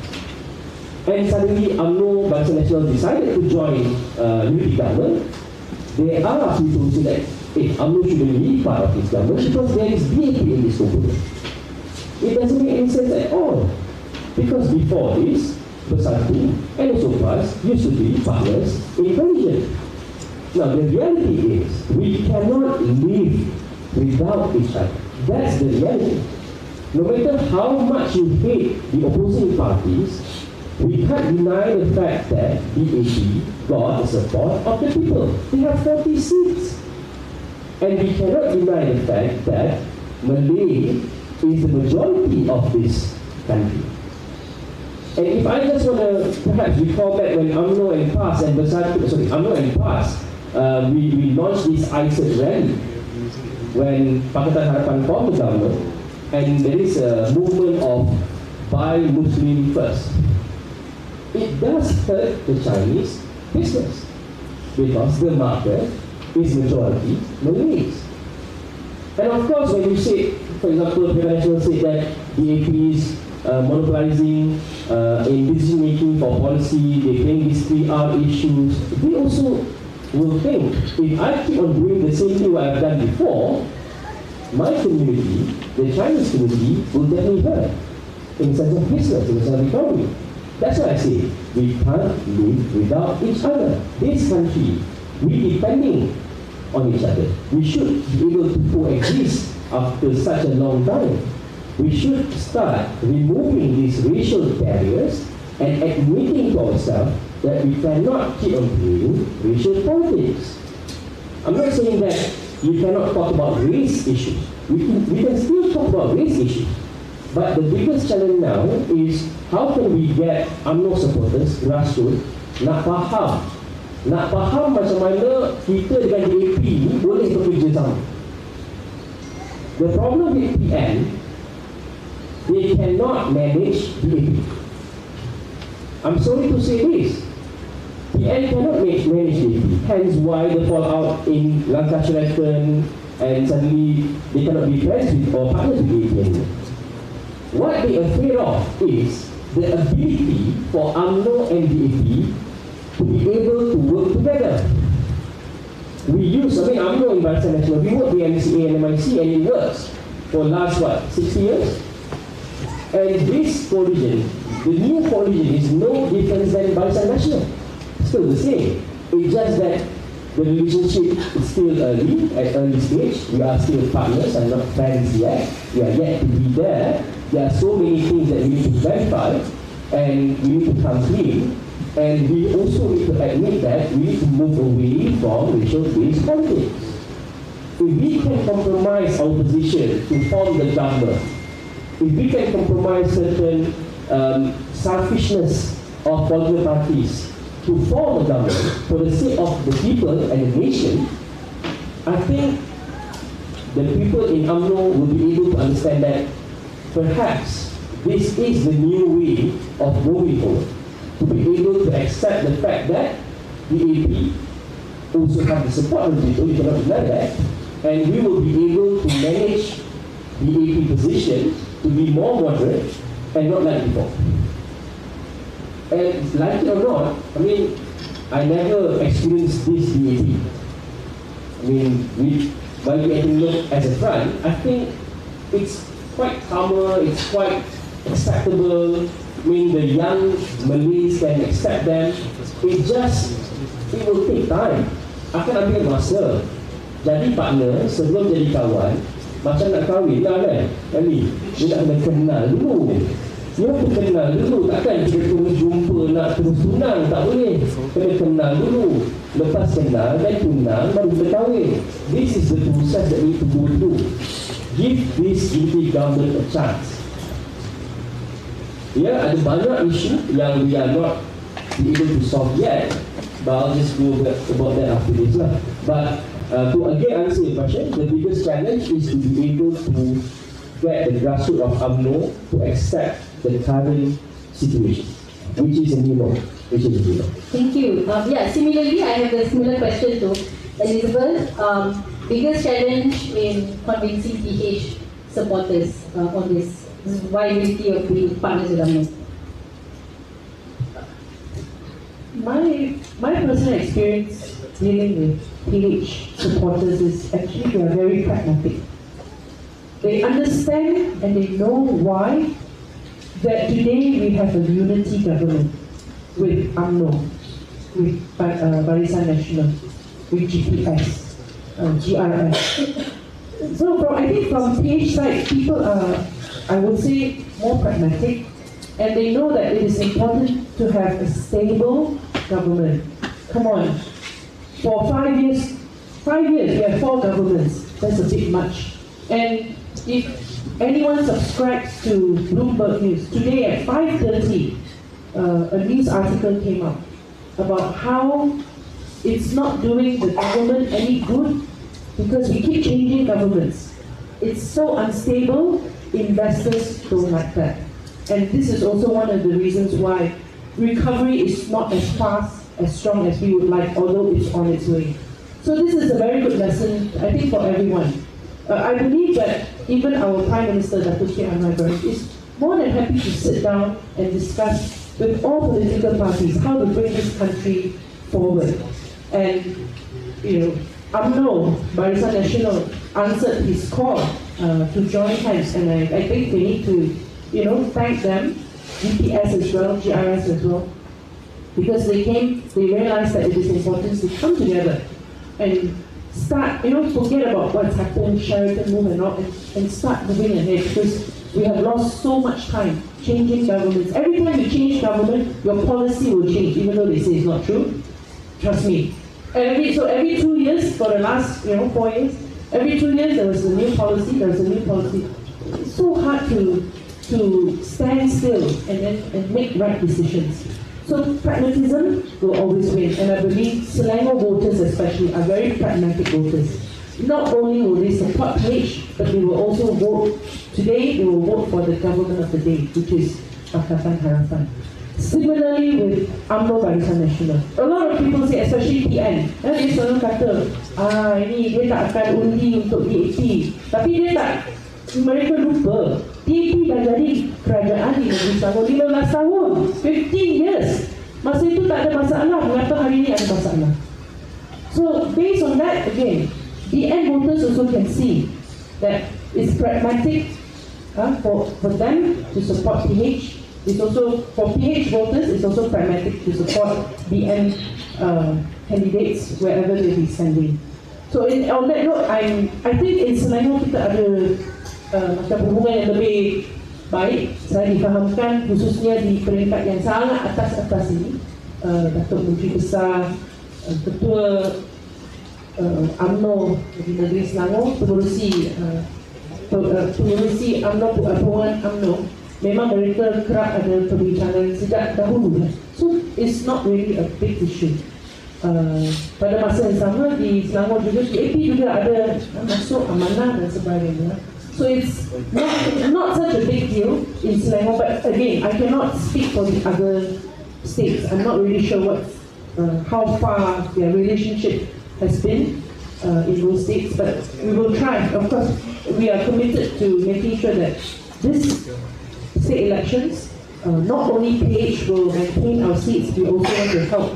and suddenly UMNO, Barisan Nasional decided to join unity government, there are people who say that UMNO shouldn't be part of this government because there is DAP in this component. It doesn't make any sense at all. Because before this, Bersatu and also PAS used to be partners in coalition. Now the reality is, we cannot live without each other. That's the reality. No matter how much you hate the opposing parties, we can't deny the fact that DAP got the support of the people. They have 40 seats. And we cannot deny the fact that Malay is the majority of this country. And if I just want to perhaps recall back when UMNO and PAS and Bersatu, sorry, UMNO and PAS, we launched this ISET rally when Pakatan Harapan formed the government, and there is a movement of buy Muslim first. It does hurt the Chinese business because the market is majority Malays. And of course, when you say, for example, the National said that DAP is monopolizing in decision making for policy, they claim these 3R issues, they also will think, if I keep on doing the same thing what I've done before, my community, the Chinese community, will definitely hurt in sense of business, in sense of economy. That's why I say, we can't live without each other. This country, we depending on each other. We should be able to coexist after such a long time. We should start removing these racial barriers and admitting to ourselves that we cannot keep on doing racial politics. I'm not saying that you cannot talk about race issues. We can still talk about race issues. But the biggest challenge now is how can we get UMNO supporters, grassroots, nak faham macam mana kita dengan DAP ni boleh bekerja sama. The problem with PN, they cannot manage DAP. I'm sorry to say this. PN cannot manage DAP. Hence why the fallout in Langkah Sheraton, and suddenly they cannot be friends with or partners with DAP anymore. What they are afraid of is the ability for UMNO and DAP to be able to work together. UMNO in Barisan Nasional, we work the MCA and MIC and it works for last 60 years? And this coalition, the new coalition is no different than Barisan Nasional. Still the same. It's just that the relationship is still early stage. We are still partners and not friends yet. We are yet to be there. There are so many things that we need to verify and we need to come clean. And we also need to admit that we need to move away from racial-based politics. If we can compromise our position to form the government, if we can compromise certain selfishness of political parties to form a government for the sake of the people and the nation, I think the people in UMNO will be able to understand that perhaps this is the new way of moving forward, to be able to accept the fact that the AP also have the support of the people, you cannot deny that, and we will be able to manage the AP position to be more moderate and not like before. And like it or not, I mean, I never experienced this DAP. I mean, while we look as a front, I think it's quite calmer, it's quite acceptable. I mean, the young Malays can accept them. It will take time. Akan ambil masa. Jadi partner sebelum jadi kawan, macam nak kahwin lah kan. Kali dia nak kena kenal dulu. Dia pun kenal dulu. Takkan kita terus jumpa nak terus tunang. Tak boleh. Kena kenal dulu. Lepas kenal dan tunang baru kita kahwin. This is the process that we need to go through. Give this unity government a chance. Ya, ada banyak isu yang we are not able to solve yet. But I'll just go about that after this lah. But to again answer your question, the biggest challenge is to be able to get the grassroots of UMNO to accept the current situation, which is a new law. Thank you. Yeah, similarly, I have a similar question to Elizabeth. Biggest challenge in convincing PH supporters on this viability of being partners with UMNO. My personal experience dealing with PH supporters is actually they are very pragmatic. They understand and they know why that today we have a unity government with UMNO, with Barisan Nasional, with GPS, GRS. So I think from PH side, people are, I would say, more pragmatic, and they know that it is important to have a stable government. Come on, for 5 years, we have 4 governments. That's a bit much. And if anyone subscribes to Bloomberg News, today at 5:30, a news article came out about how it's not doing the government any good because we keep changing governments. It's so unstable, investors don't like that. And this is also one of the reasons why recovery is not as fast, as strong as we would like, although it's on its way. So this is a very good lesson, I think, for everyone. I believe that even our Prime Minister, Dr. Sri Anwar Ibrahim, is more than happy to sit down and discuss with all political parties how to bring this country forward. And, UMNO, Barisan Nasional, answered his call to join hands, and I think we need to, thank them, GPS as well, GRS as well, because they realized that it is important to come together and start, forget about what's happened, Sheraton move and all, and start moving ahead, because we have lost so much time changing governments. Every time you change government, your policy will change, even though they say it's not true. Trust me. So every 2 years, for the last 4 years, every 2 years there was a new policy, It's so hard to stand still and make right decisions. So pragmatism will always win, and I believe Selangor voters especially are very pragmatic voters. Not only will they support PH, but they will also vote. Today they will vote for the government of the day, which is Pakatan Harapan. Similarly with UMNO Barisan Nasional, a lot of people say, especially PN, dia selalu kata, ini dia tak akan undi untuk DAP, tapi mereka lupa DAP dah jadi kerajaan di negeri Selangor 15 tahun, 15 years. Masa itu tak ada masalah, mengapa hari ini ada masalah? So based on that, again, DN voters also can see that it's pragmatic for them to support PH. It's also, for PH voters, it's also pragmatic to support BN candidates wherever they be standing. So on that note, I think in Selangor kita ada macam hubungan yang lebih baik. Saya difahamkan khususnya di peringkat yang sangat atas ini, Datuk Menteri Besar, Ketua UMNO di negeri Selangor, pengurusi UMNO, Perhubungan UMNO, memang mereka kerap ada perbincangan sejak dahulu. So it's not really a big issue. Pada masa yang sama di Selangor juga, DAP juga ada masuk amanah dan sebagainya. So it's not such a big deal in Selangor, but again, I cannot speak for the other states. I'm not really sure how far their relationship has been in those states, but we will try. Of course, we are committed to making sure that this state elections, not only PH will maintain our seats, we also want to help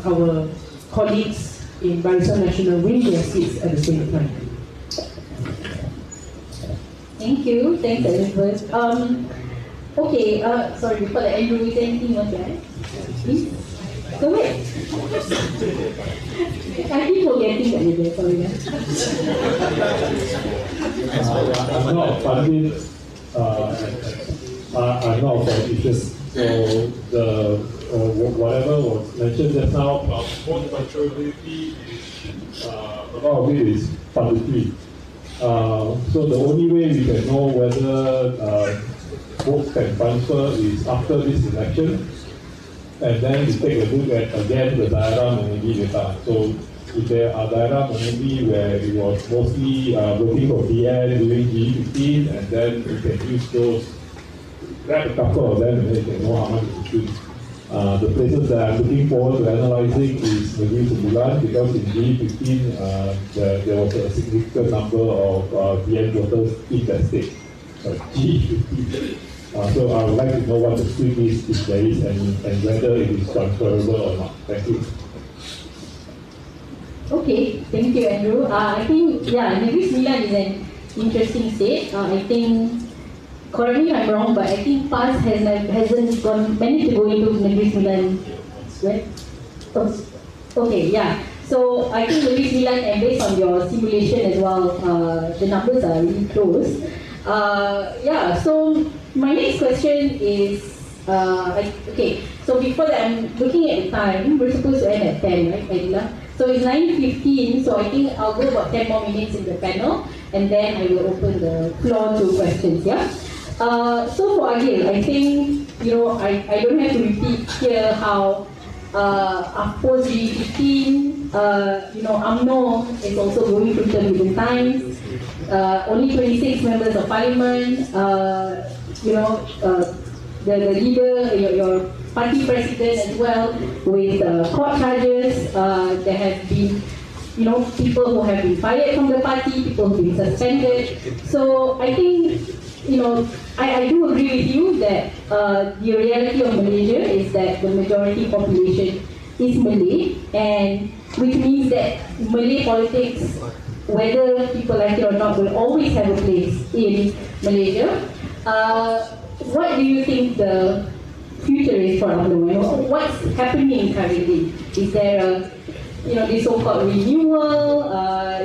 our colleagues in Barisan Nasional win their seats at the same time. Thank you. Thanks, Elizabeth. Okay, sorry, before that, Andrew, is there anything you want to add? Please? Go ahead. I keep forgetting that you're there, sorry. I'm not a pundit, I'm not a politician, so the whatever was mentioned just now about vote controversity, a lot of it is punditry. So the only way we can know whether votes can transfer is after this election, and then we take a look at again the daerah mengundi data. So if there are daerah mengundi where it was mostly voting for PN during G15, and then we can use those, grab a couple of them, and then you can know how much to choose. The places that I'm looking forward to analyzing is Negeri Sembilan, because in G15 there was a significant number of PN voters in that state. G15. So I would like to know what the split is, if there is any, and whether it is transferable or not. Thank you. Okay, thank you, Andrew. I think, yeah, Negeri Sembilan is an interesting state. I think, correct me if I'm wrong, but I think PAS hasn't managed to go into Negeri Sembilan, right? Okay, yeah. So I think Negeri Sembilan, and based on your simulation as well, the numbers are really close. Yeah, so my next question is, okay, so before that, I'm looking at the time, we're supposed to end at 10, right, Adila? So it's 9:15, so I think I'll go about 10 more minutes in the panel, and then I will open the floor to questions, yeah? So for Agil, I think, you know, I don't have to repeat here how after G15, you know, UMNO is also going through turbulent times. Only 26 members of parliament, you know, the leader, your party president as well, with court charges. There have been, you know, people who have been fired from the party, people who have been suspended. So I think, you know, I do agree with you that the reality of Malaysia is that the majority population is Malay, and which means that Malay politics, whether people like it or not, will always have a place in Malaysia. What do you think the future is for UMNO? What's happening currently? Is there a, you know, this so-called renewal,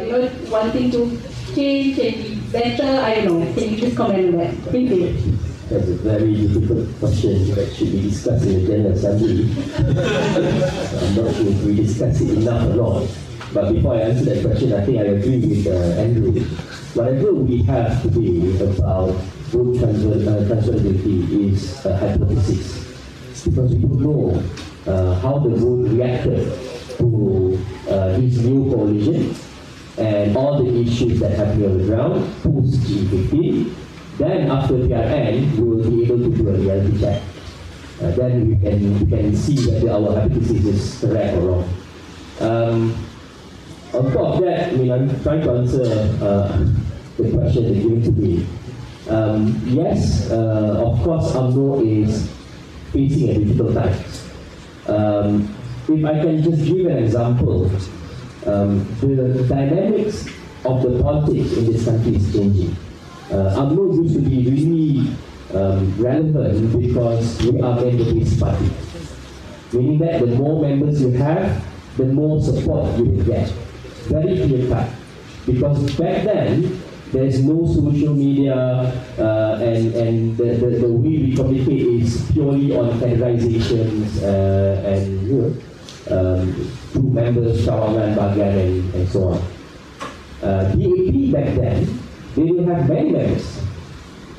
you know, wanting to change and be better? I don't know. Can you just comment on that? Thank you. That's a very difficult question that should be discussed in the General Assembly. I'm not sure if we discuss it enough or not. But before I answer that question, I think I agree with Andrew. Whatever we have today about vote transferability is a hypothesis, because we don't know how the vote reacted to this new coalition and all the issues that happen on the ground post G15. Then after PRN, we will be able to do a reality check. Then we can see whether our hypothesis is correct or wrong. On top of that, I mean, I'm trying to answer the question that you're given to me. Yes, of course, UMNO is facing a difficult time. If I can just give an example, the dynamics of the politics in this country is changing. UMNO used to be really relevant because we are a member-based party. Meaning that the more members you have, the more support you will get. Very clear cut. Because back then, there's no social media and the way we communicate is purely on categorizations and, you know, two members, kawangan, bagian, and so on. DAP back then, they will have many members,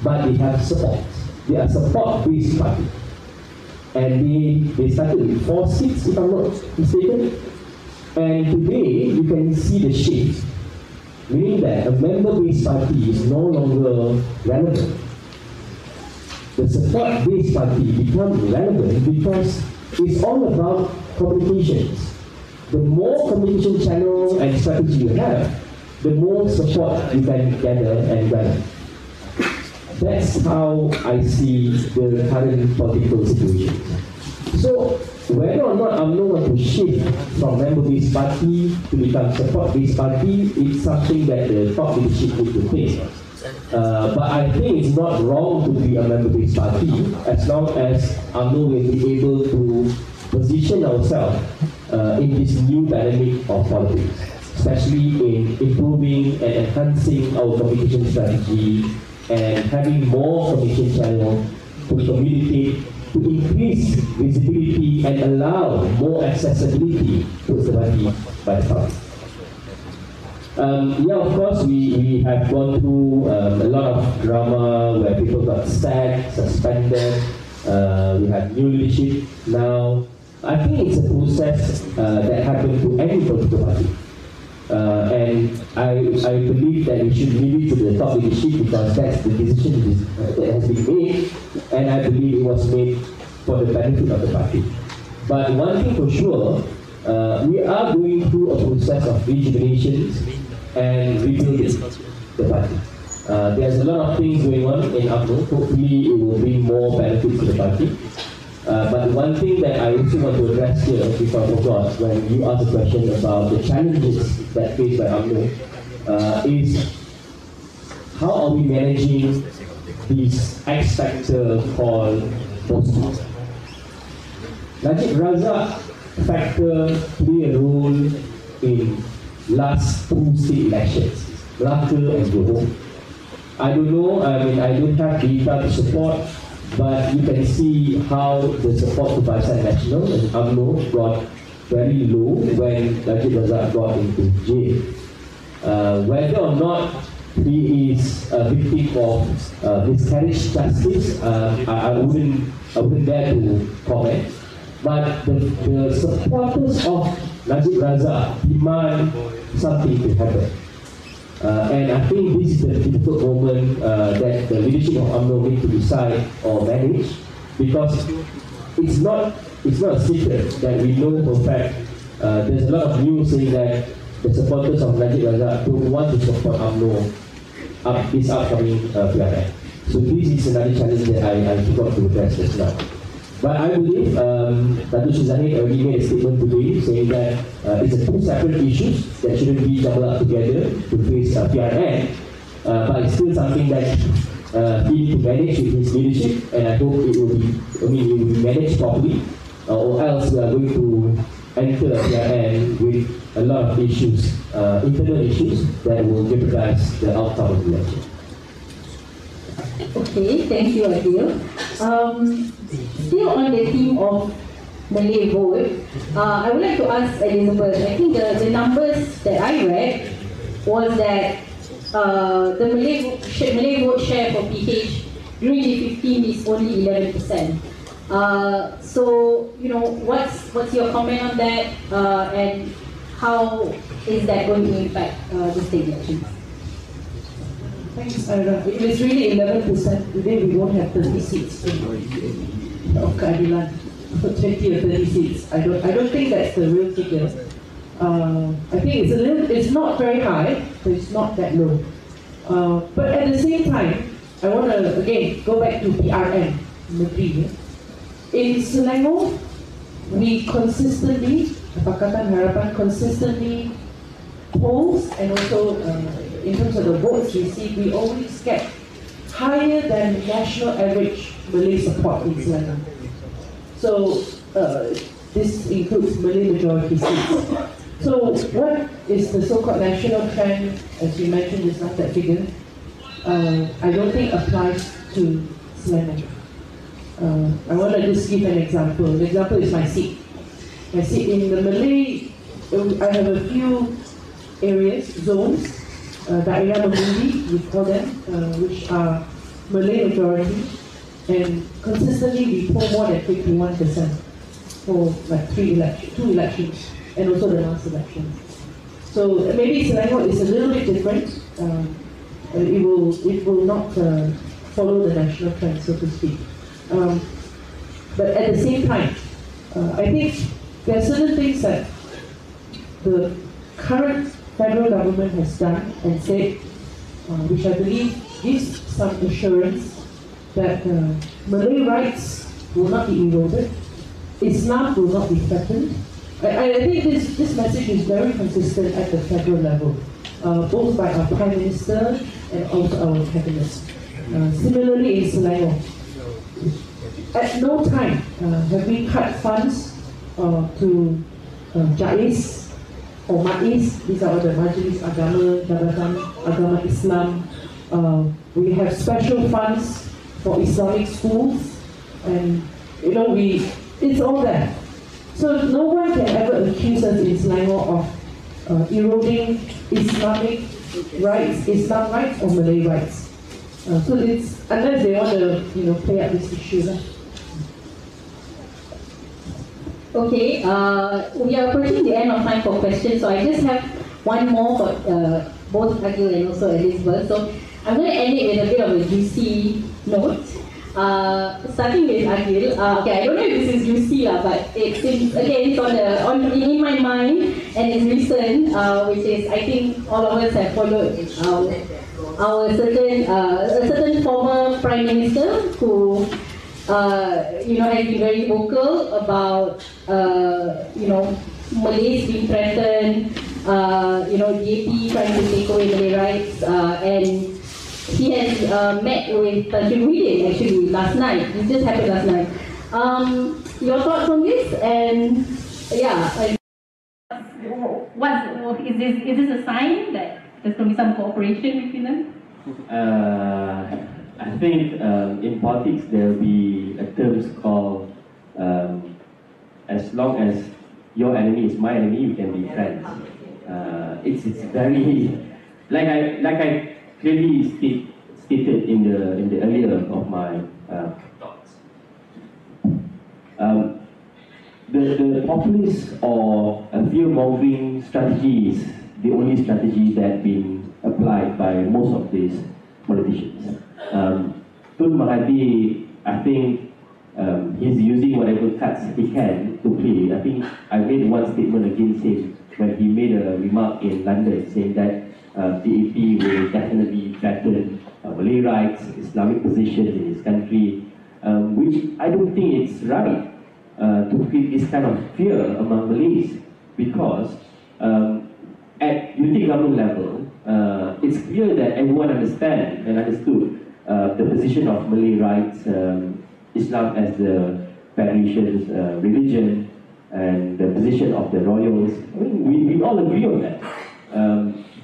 but they have support. They are support-based party. And they started with 4 seats, if I'm not mistaken. And today, you can see the shift, meaning that a member-based party is no longer relevant. The support-based party becomes relevant because it's all about communications. The more communication channel and strategy you have, the more support you can gather and gather. That's how I see the current political situation. So, whether or not UMNO want to shift from member-based party to become support-based party, it's something that the top leadership need to take. But I think it's not wrong to be a member-based party as long as UMNO will be able to position ourselves in this new dynamic of politics, especially in improving and enhancing our communication strategy and having more communication channels to communicate, to increase visibility and allow more accessibility to Sebagai by the public. Yeah, of course, we have gone through a lot of drama where people got sacked, suspended. We have new leadership now. I think it's a process that happened to any political party. And I believe that we should leave it to the top leadership because that's the decision that has been made, and I believe it was made for the benefit of the party. But one thing for sure, we are going through a process of rejuvenation and rebuilding the party. There's a lot of things going on in UMNO. Hopefully it will bring more benefits to the party. But one thing that I also want to address here, before I forgot, when you asked a question about the challenges that faced by UMNO, is how are we managing this X factor called post-war? Najib Razak factor play a role in last 2 state elections, Melaka and Johor. I don't know, I mean, I don't have data to support, but you can see how the support to Barisan Nasional and UMNO got very low when Najib Razak got into jail. Whether or not he is a victim of miscarriage justice, I wouldn't dare to comment. But the supporters of Najib Razak demand something to happen. And I think this is the difficult moment that the leadership of UMNO need to decide or manage, because it's not a secret that we know for a fact. There's a lot of news saying that the supporters of Najib Razak don't want to support UMNO this upcoming PRN. So this is another challenge that I forgot to address just now. But I believe Datuk Sri Zahid already made a statement today saying that it's a 2 separate issues that shouldn't be jumbled up together to face PRN. But it's still something that he needs to manage with his leadership, and I hope it will be managed properly, or else we are going to enter a PRN with a lot of issues, internal issues that will jeopardize the outcome of the election. Okay, thank you, Adil. Still on the theme of Malay vote, I would like to ask Elizabeth. I think the numbers that I read was that the Malay vote share for PH during G15 is only 11%. So, you know, what's your comment on that, and how is that going to impact the state elections? Thanks, Ira. If it's really 11%, today we won't have 30 seats of Keadilan for 20 or 30 seats. I don't think that's the real figure. I think it's not very high, but it's not that low. But at the same time, I want to again go back to PRN, Negeri. In Selangor, we consistently, Pakatan Harapan consistently polls, and also in terms of the votes received, we always get higher than national average Malay support in Selangor. So this includes Malay majority seats. So what is the so-called national trend, as you mentioned, is not that figure. I don't think applies to Selangor. I want to just give an example. The example is my seat. My seat in the Malay, I have a few areas, zones, daerah Mengundi, we call them, which are Malay majority, and consistently we poll more than 51% for like 2 elections, and also the last election. So maybe Selangor is a little bit different. It will not follow the national trend, so to speak. But at the same time, I think there are certain things that the current federal government has done and said, which I believe gives some assurance that Malay rights will not be eroded, Islam will not be threatened. I think this message is very consistent at the federal level, both by our Prime Minister and also our Cabinet. Similarly in Selangor, at no time have we cut funds to Jais or Ma'is. These are the Majlis Agama, Jabatan Agama Islam. We have special funds for Islamic schools, and it's all there. So no one can ever accuse us in Selangor of eroding Islamic rights, Islam rights or Malay rights. So it's, unless they want to play up this issue. Okay, we are approaching the end of time for questions, so I just have one more for both Agil and also Elizabeth. So I'm going to end it with a bit of a juicy note. Starting with Agil, okay, I don't know if this is juicy, but it's in my mind, and it's recent, which is, I think all of us have followed a certain former Prime Minister who has been very vocal about Malays being threatened, DAP trying to take away Malay rights, and he has met with Tan Sri Muhyiddin actually last night. It just happened last night. Your thoughts on this? And yeah, is this a sign that there's going to be some cooperation between them? I think in politics there will be a term called as long as your enemy is my enemy, we can be friends. It's very like I clearly stated in the earlier of my thoughts. The populist or fear-mongering strategy is the only strategy that's been applied by most of these politicians. Tun Mahathir, I think he's using whatever cards he can to play. I think I made one statement against him when he made a remark in London saying that DAP will definitely threaten Malay rights, Islamic positions in his country, which I don't think it's right to create this kind of fear among Malays, because at unity government level, it's clear that everyone understands and understood the position of Malay rights, Islam as the federation's religion, and the position of the royals. I mean, we all agree on that.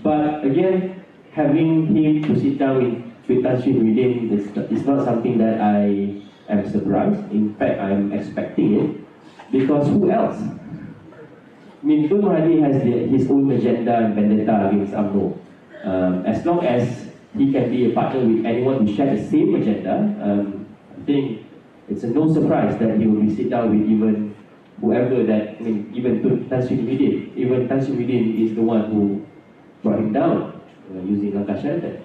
But again, having him to sit down with Tan Sri Muhyiddin is not something that I am surprised. In fact, I am expecting it, because who else? I mean, Tun Mahathir has his own agenda and vendetta against UMNO. As long as he can be a partner with anyone who shares the same agenda, I think it's no surprise that he will be sit down with even whoever that, I mean, even Tan Sri Muhyiddin. Even Tan Sri Muhyiddin is the one who brought him down using langkah Sheraton.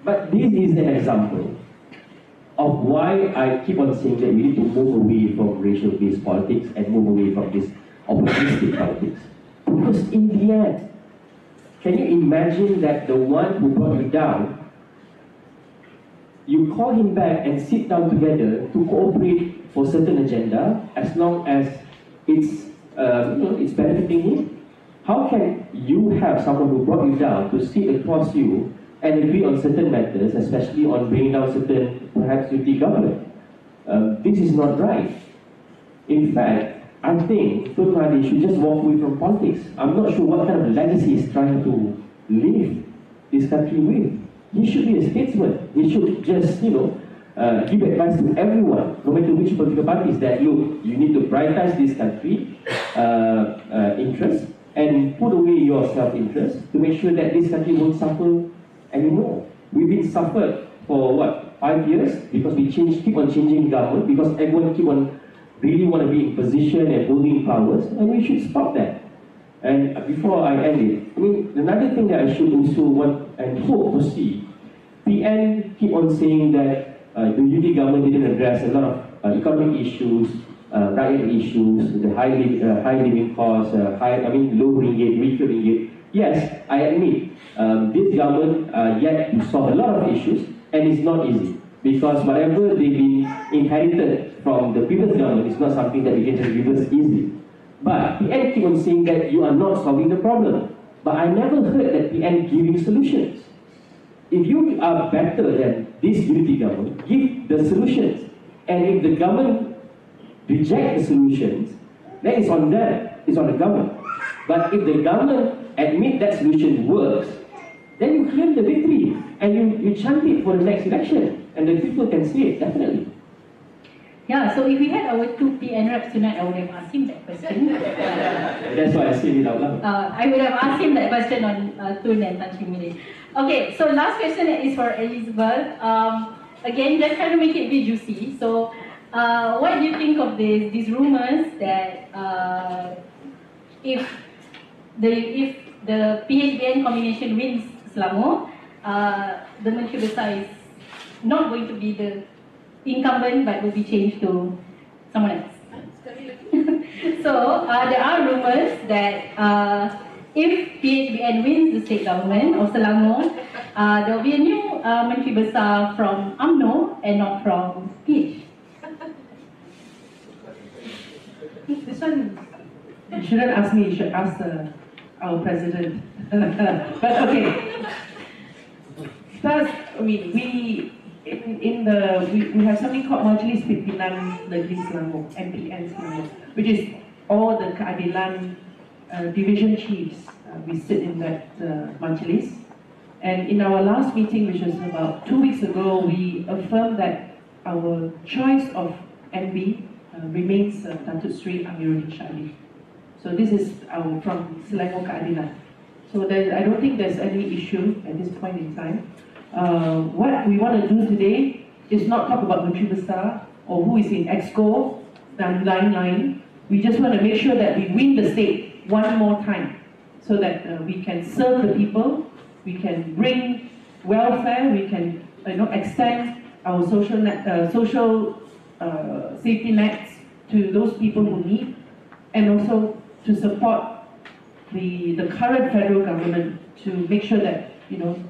But this is an example of why I keep on saying that we need to move away from racial-based politics and move away from this opportunistic politics. Because in the end, can you imagine that the one who brought you down, you call him back and sit down together to cooperate for certain agenda, as long as it's it's benefiting him? How can you have someone who brought you down to sit across you and agree on certain matters, especially on bringing down certain, perhaps, unity government? This is not right. In fact, I think Tun Mahathir should just walk away from politics. I'm not sure what kind of legacy he's trying to leave this country with. He should be a statesman. He should just, give advice to everyone, no matter which political parties, that look, you need to prioritize this country interest and put away your self-interest to make sure that this country won't suffer anymore. We've been suffered for what, 5 years, because we keep on changing government, because everyone really want to be in position and holding powers, and we should stop that. And before I end it, I mean, another thing that I should also want and hope to see, PN keep on saying that the unity government didn't address a lot of economic issues, rakyat issues, the high living costs, low ringgit, weaker ringgit. Yes, I admit, this government yet to solve a lot of issues, and it's not easy, because whatever they've been inherited from the previous government is not something that we can just reverse easily. But PN keep on saying that you are not solving the problem. But I never heard that PN giving solutions. If you are better than this unity government, give the solutions. And if the government reject the solutions, then it's on them, it's on the government. But if the government admit that solution works, then you claim the victory and you chant it for the next election, and the people can see it, definitely. Yeah, so if we had our 2 PN reps tonight, I would have asked him that question. That's why I say it out loud. I would have asked him that question on Tun and Tan Sri Malay. Okay, so last question is for Elizabeth. Again, just trying to make it a bit juicy. So, what do you think of these rumors that if the PHBN combination wins Selangor, the Menteri Besar is not going to be the incumbent but will be changed to someone else? So, there are rumors that if PHBN wins the state government of Selangor, there will be a new Menteri Besar from UMNO and not from PH. This one, you shouldn't ask me, you should ask our president. But okay. First, I mean, we have something called Majlis Pimpinan Negeri Selangor, MPN Selangor, which is all the keadilan division chiefs. We sit in that Majlis. And in our last meeting, which was about 2 weeks ago, we affirmed that our choice of MB remains Datuk Sri Amiruddin Shah. So this is from Selangor Keadilan. So I don't think there's any issue at this point in time. What we want to do today is not talk about Menteri Besar or who is in EXCO dan lain-lain. We just want to make sure that we win the state one more time, so that we can serve the people, we can bring welfare, we can extend our social safety nets to those people who need, and also to support the current federal government to make sure that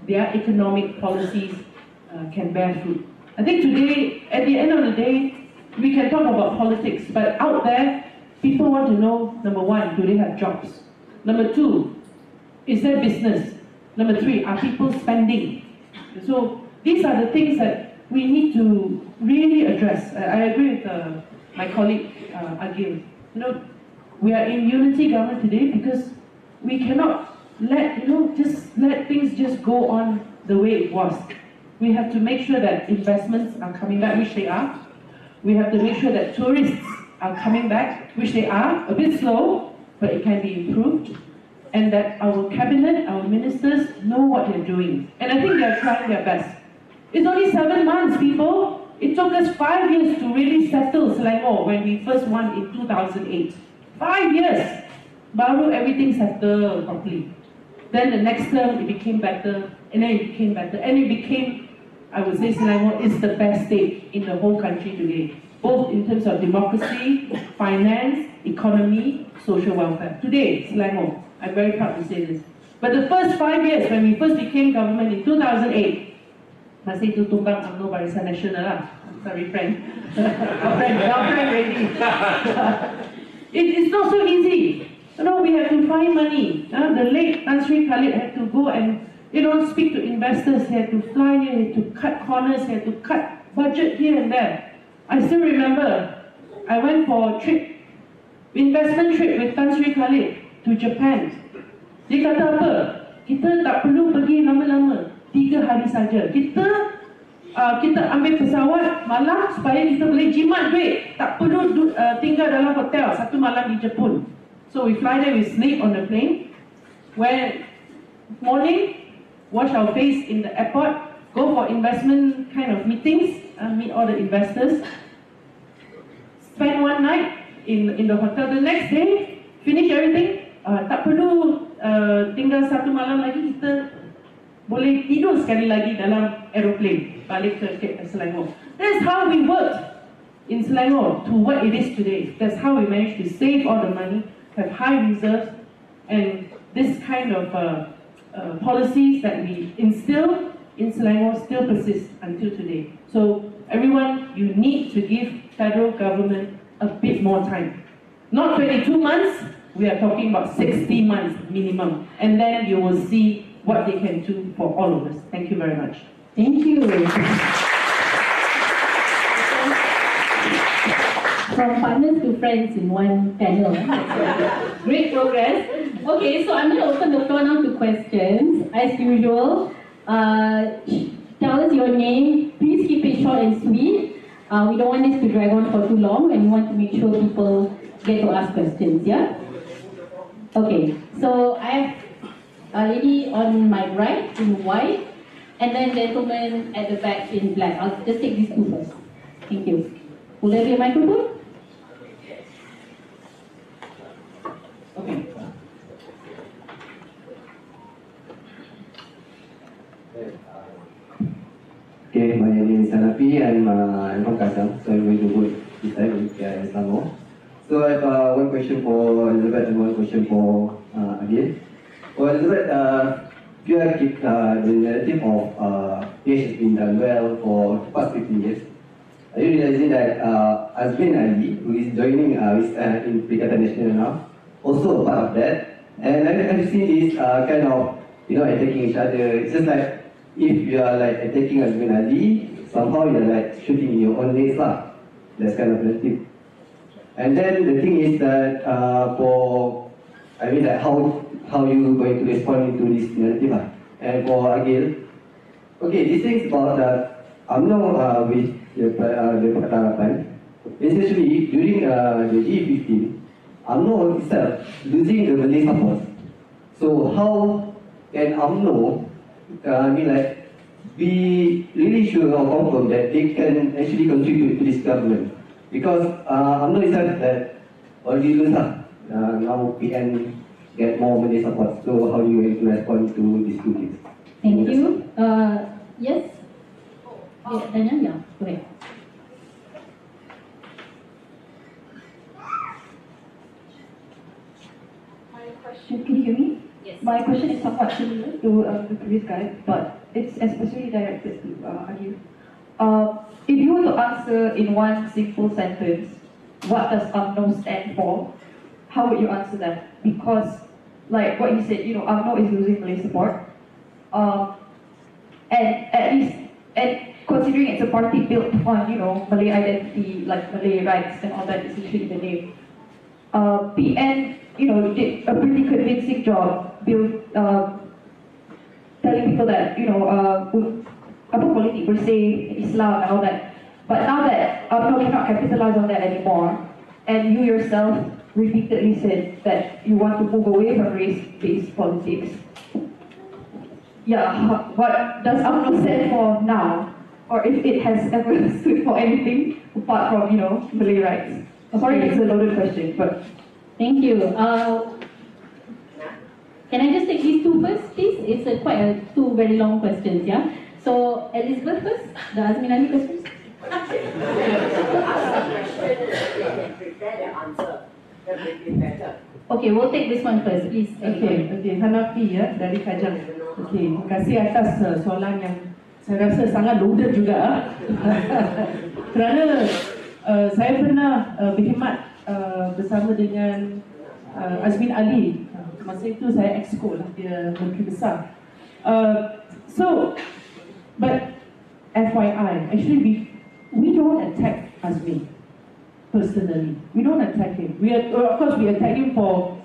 their economic policies can bear fruit. I think today, at the end of the day, we can talk about politics, but out there, people want to know, number one, do they have jobs? Number two, is there business? Number three, are people spending? So these are the things that we need to really address. I agree with my colleague Agil. We are in unity government today because we cannot let things just go on the way it was. We have to make sure that investments are coming back, which they are. We have to make sure that tourists are coming back, which they are, a bit slow, but it can be improved. And that our cabinet, our ministers know what they're doing. And I think they're trying their best. It's only 7 months, people. It took us 5 years to really settle Selangor when we first won in 2008. 5 years. Baru everything settled properly. Then the next term it became better, and then it became better. And it became, I would say Selangor is the best state in the whole country today. Both in terms of democracy, finance, economy, social welfare. Today, Selangor. I'm very proud to say this. But the first 5 years, when we first became government in 2008, masih itu tumbang UMNO Barisan Nasional lah. Sorry, friend. Our friend ready. It's not so easy. We have to find money. The late Tan Sri Khalid had to go and speak to investors. He had to fly here, he had to cut corners, he had to cut budget here and there. I still remember, I went for a trip, investment trip with Tan Sri Khalid to Japan. Dia kata apa? Kita tak perlu pergi lama-lama, 3 hari saja. Kita ambil pesawat malam supaya kita boleh jimat duit. Tak perlu tinggal dalam hotel 1 malam di Jepun. So we fly there, we sleep on the plane. When morning, wash our face in the airport, go for investment kind of meetings, meet all the investors. Spend 1 night in the hotel. The next day, finish everything. Tak perlu tinggal 1 malam lagi, kita boleh tidur sekali lagi dalam aeroplane balik ke Selangor. That's how we worked in Selangor to what it is today. That's how we managed to save all the money, have high reserves, and this kind of policies that we instill in Selangor still persist until today. So everyone, you need to give federal government a bit more time. Not 22 months, we are talking about 60 months minimum. And then you will see what they can do for all of us. Thank you very much. Thank you. from partners to friends in one panel. Great progress. Okay, so I'm going to open the floor now to questions. As usual, tell us your name. Please keep it short and sweet. We don't want this to drag on for too long, and we want to make sure people get to ask questions, yeah? Okay, so I have a lady on my right in white, and then gentleman at the back in black. I'll just take these two first. Thank you. Will there be a microphone? Okay. Okay, my name is Hanafi. I'm from Kasam, so I'm going to work this time in Selangor. So I have one question for Elizabeth and one question for Adil. For Elizabeth, you have the narrative of PH has been done well for the past 15 years. Are you realizing that Azmin Ali, who is joining in Perikatan Nasional now, also a part of that? And have you seen this kind of, attacking each other? It's just like, if you are like attacking Azmin Ali, somehow you're like shooting in your own legs lah. That's kind of narrative. And then the thing is that how you going to respond to this narrative lah. And for Agil, okay, these things about UMNO with the Pertarapan, especially during the G15, UMNO itself losing the Malay support. So how can UMNO be really sure or confirm that they can actually contribute to this government? Because UMNO itself that already lose now PN get more Malay support. So how do you going to respond to these two things? Thank you. Yes? Yeah, go ahead. Can you hear me? Yes. My question is somewhat similar to the previous guy, but it's especially directed to Adil. If you were to answer in one simple sentence, what does UMNO stand for? How would you answer that? Because, like what you said, UMNO is losing Malay support, and considering it's a party built on Malay identity, like Malay rights and all that is literally in the name. PN did a pretty convincing job telling people that politik bersih, Islam and all that. But now that UMNO cannot capitalize on that anymore, and you yourself repeatedly said that you want to move away from race-based politics. Yeah, what does UMNO stand for now? Or if it has ever stood for anything apart from, Malay rights? Sorry, it's a loaded question, but... Thank you. Can I just take these two first, please? It's quite two very long questions, yeah? So, Elizabeth first, the Azmin Ali questions. Okay, we'll take this one first, please. Okay, Hanafi dari Kajang. Okay, terima kasih atas soalan yang saya rasa sangat loaded juga. Kerana saya pernah berkhidmat bersama dengan Azmin Ali. Masa itu saya exco lah, dia Menteri Besar. But FYI, actually we don't attack Azmin personally. We don't attack him. Of course we attack him for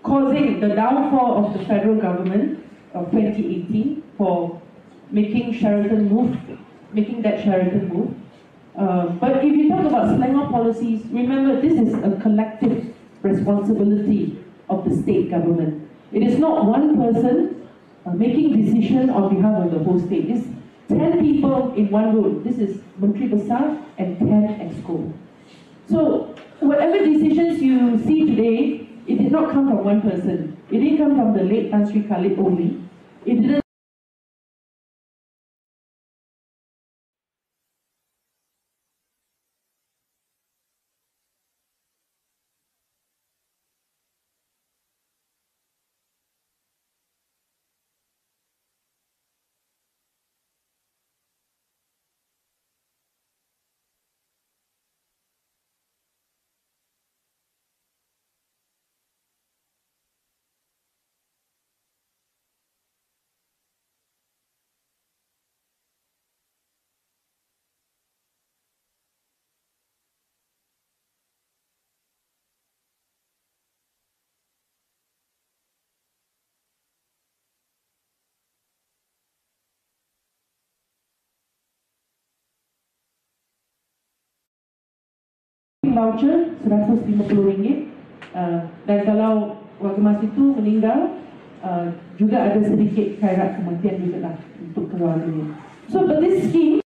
causing the downfall of the federal government of 2018, for making that Sheraton move. But if you talk about Selangor policies, remember this is a collective responsibility of the state government. It is not one person making decision on behalf of the whole state. It's 10 people in one room. This is Menteri Besar and 10 EXCO. So whatever decisions you see today, it did not come from one person. It didn't come from the late Tan Sri Khalid only. It didn't voucher RM150, dan kalau warga mas itu meninggal, juga ada sedikit khairat kematian juga lah untuk keluarganya. So, but this scheme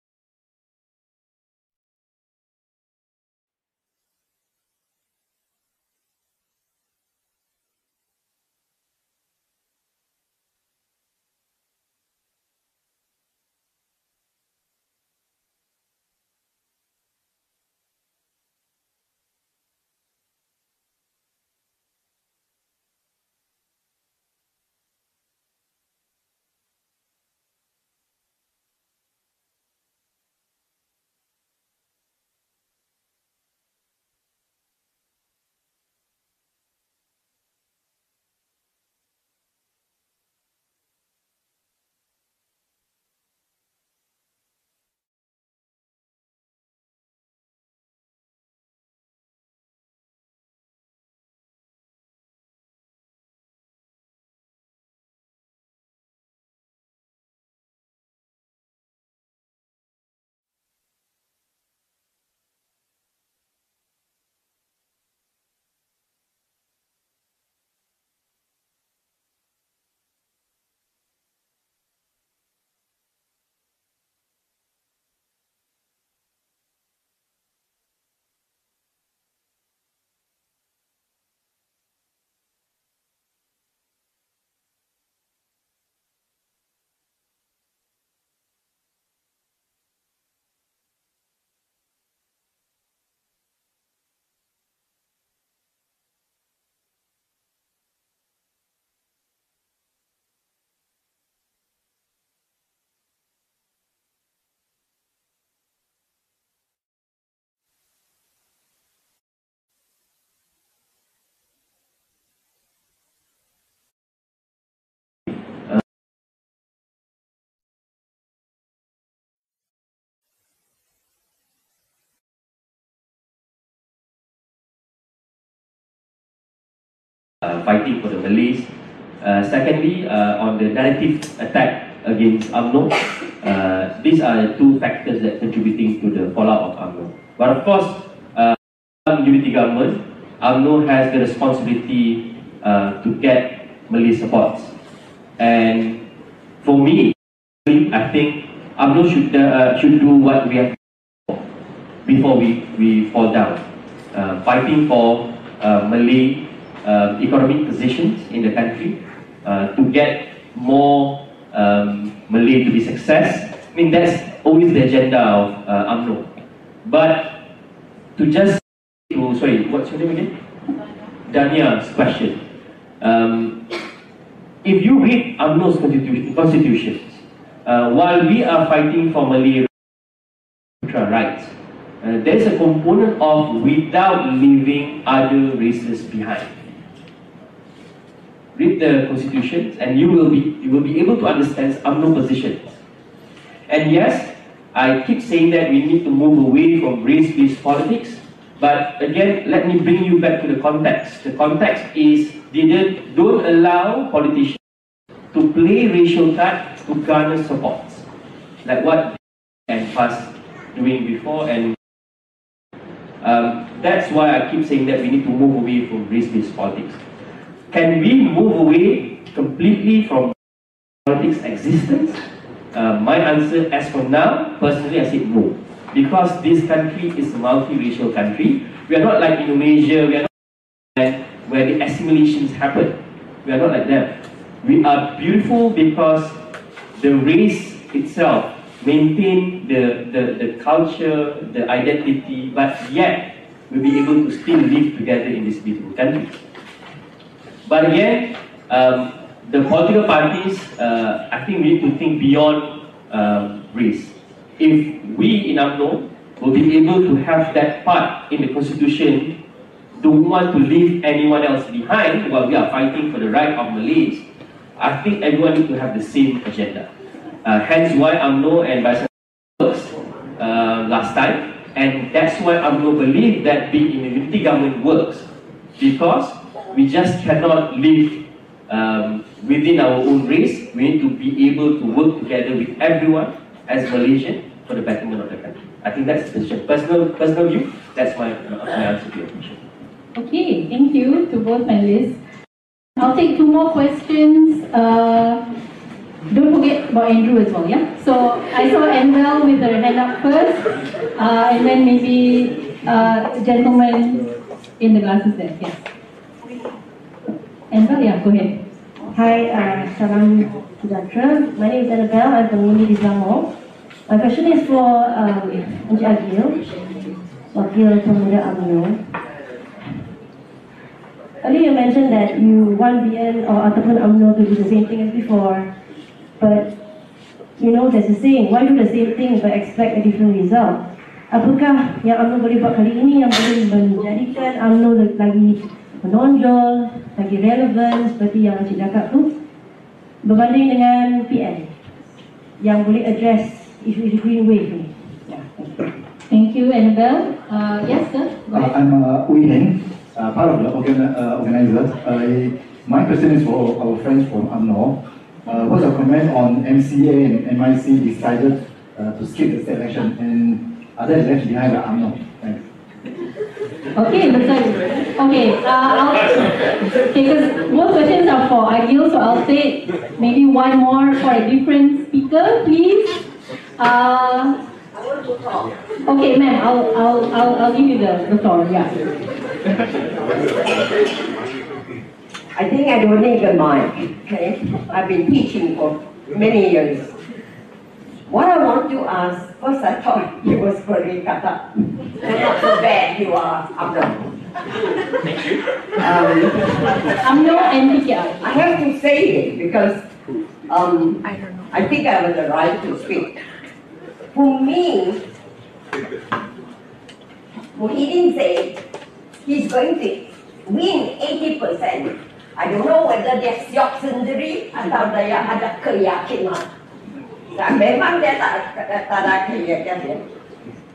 fighting for the Malays. Secondly, on the narrative attack against UMNO, these are two factors that contributing to the fallout of UMNO. But of course, unity government, UMNO has the responsibility to get Malay supports. And for me, I think UMNO should do what we have before we fall down. Fighting for Malay economic positions in the country, to get more Malay to be success. I mean, that's always the agenda of UMNO. But to just sorry, what's your name again? Dania's question. If you read UMNO's constitutions, while we are fighting for Malay rights, there's a component of without leaving other races behind. Read the constitutions and you will be able to understand UMNO positions. And yes, I keep saying that we need to move away from race-based politics, but again, let me bring you back to the context. The context is don't allow politicians to play racial card to garner support, like what and past doing before. And that's why I keep saying that we need to move away from race-based politics. Can we move away completely from politics existence? My answer, as for now, personally, I say no. Because this country is a multiracial country. We are not like Indonesia, we are not like where the assimilations happen. We are not like them. We are beautiful because the race itself maintain the culture, the identity, but yet we'll be able to still live together in this beautiful country. But again, the political parties, I think we need to think beyond race. If we in UMNO will be able to have that part in the constitution, don't want to leave anyone else behind while we are fighting for the right of Malays, I think everyone needs to have the same agenda. Hence why UMNO and Barisan works last time, and that's why UMNO believe that being in a unity government works, because we just cannot live within our own race. We need to be able to work together with everyone as Malaysian for the betterment of the country. I think that's the personal view. That's my answer to your question. Okay, thank you to both panelists. I'll take 2 more questions. Don't forget about Andrew as well, yeah? So I saw Annabelle with her hand up first, and then maybe gentleman in the glasses there, yes. Annabelle, yeah, go ahead. Hi, salam sejahtera. My name is Annabelle. I'm pengundi di Selangor. My question is for Encik Agil, Wakil Pemuda UMNO. Earlier you mentioned that you want BN or ataupun UMNO to do the same thing as before, but you know there's a saying, why do the same thing but expect a different result? Apakah yang UMNO boleh buat kali ini yang boleh menjadikan UMNO lagi menonjol, lagi relevan seperti yang Encik cakap tu, berbanding dengan PN yang boleh address isu-isu green wave ni? Thank you, Annabelle. Yes, sir. I'm Ui Heng, part of the organizers. My question is for our friends from UMNO. What's your comment on MCA and MIC decided to skip the state election, and are they left behind by UMNO? Thanks. Okay, betul. Okay, because both questions are for Agil, so I'll take maybe one more for a different speaker, please. Okay, ma'am, I'll give you the floor. Yeah. I think I don't need a mic. Okay, I've been teaching for many years. What I want to ask, first I thought you was very cut up. Not so bad, you are UMNO. Thank you. UMNO and PKI. I have to say it because I think I have the right to speak. For me, Muhyiddin said he's going to win 80%. I don't know whether dia siap sendiri atau dia ada keyakinan. Dan memang dia tak ada keyakinan.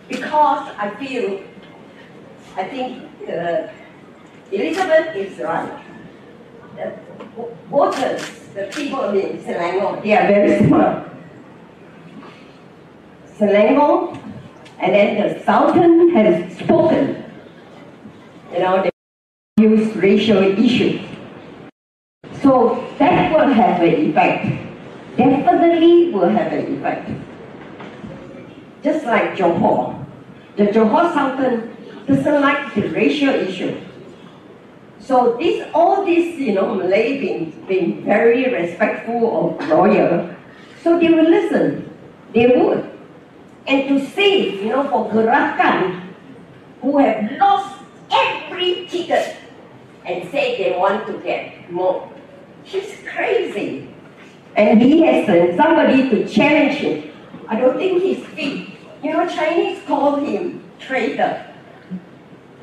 Because I think Elizabeth is right. The voters, the people in Selangor, they are very smart. Selangor, and then the Sultan has spoken. You know, they use racial issue. So that will have an effect. Definitely will have an effect. Just like Johor. The Johor Sultan doesn't like the racial issue. So all this, you know, Malay being very respectful of royal, so they will listen. They would. And to save, you know, for Gerakan, who have lost every ticket and say they want to get more. She's crazy. And he has somebody to challenge him. I don't think he's fit. You know, Chinese call him traitor.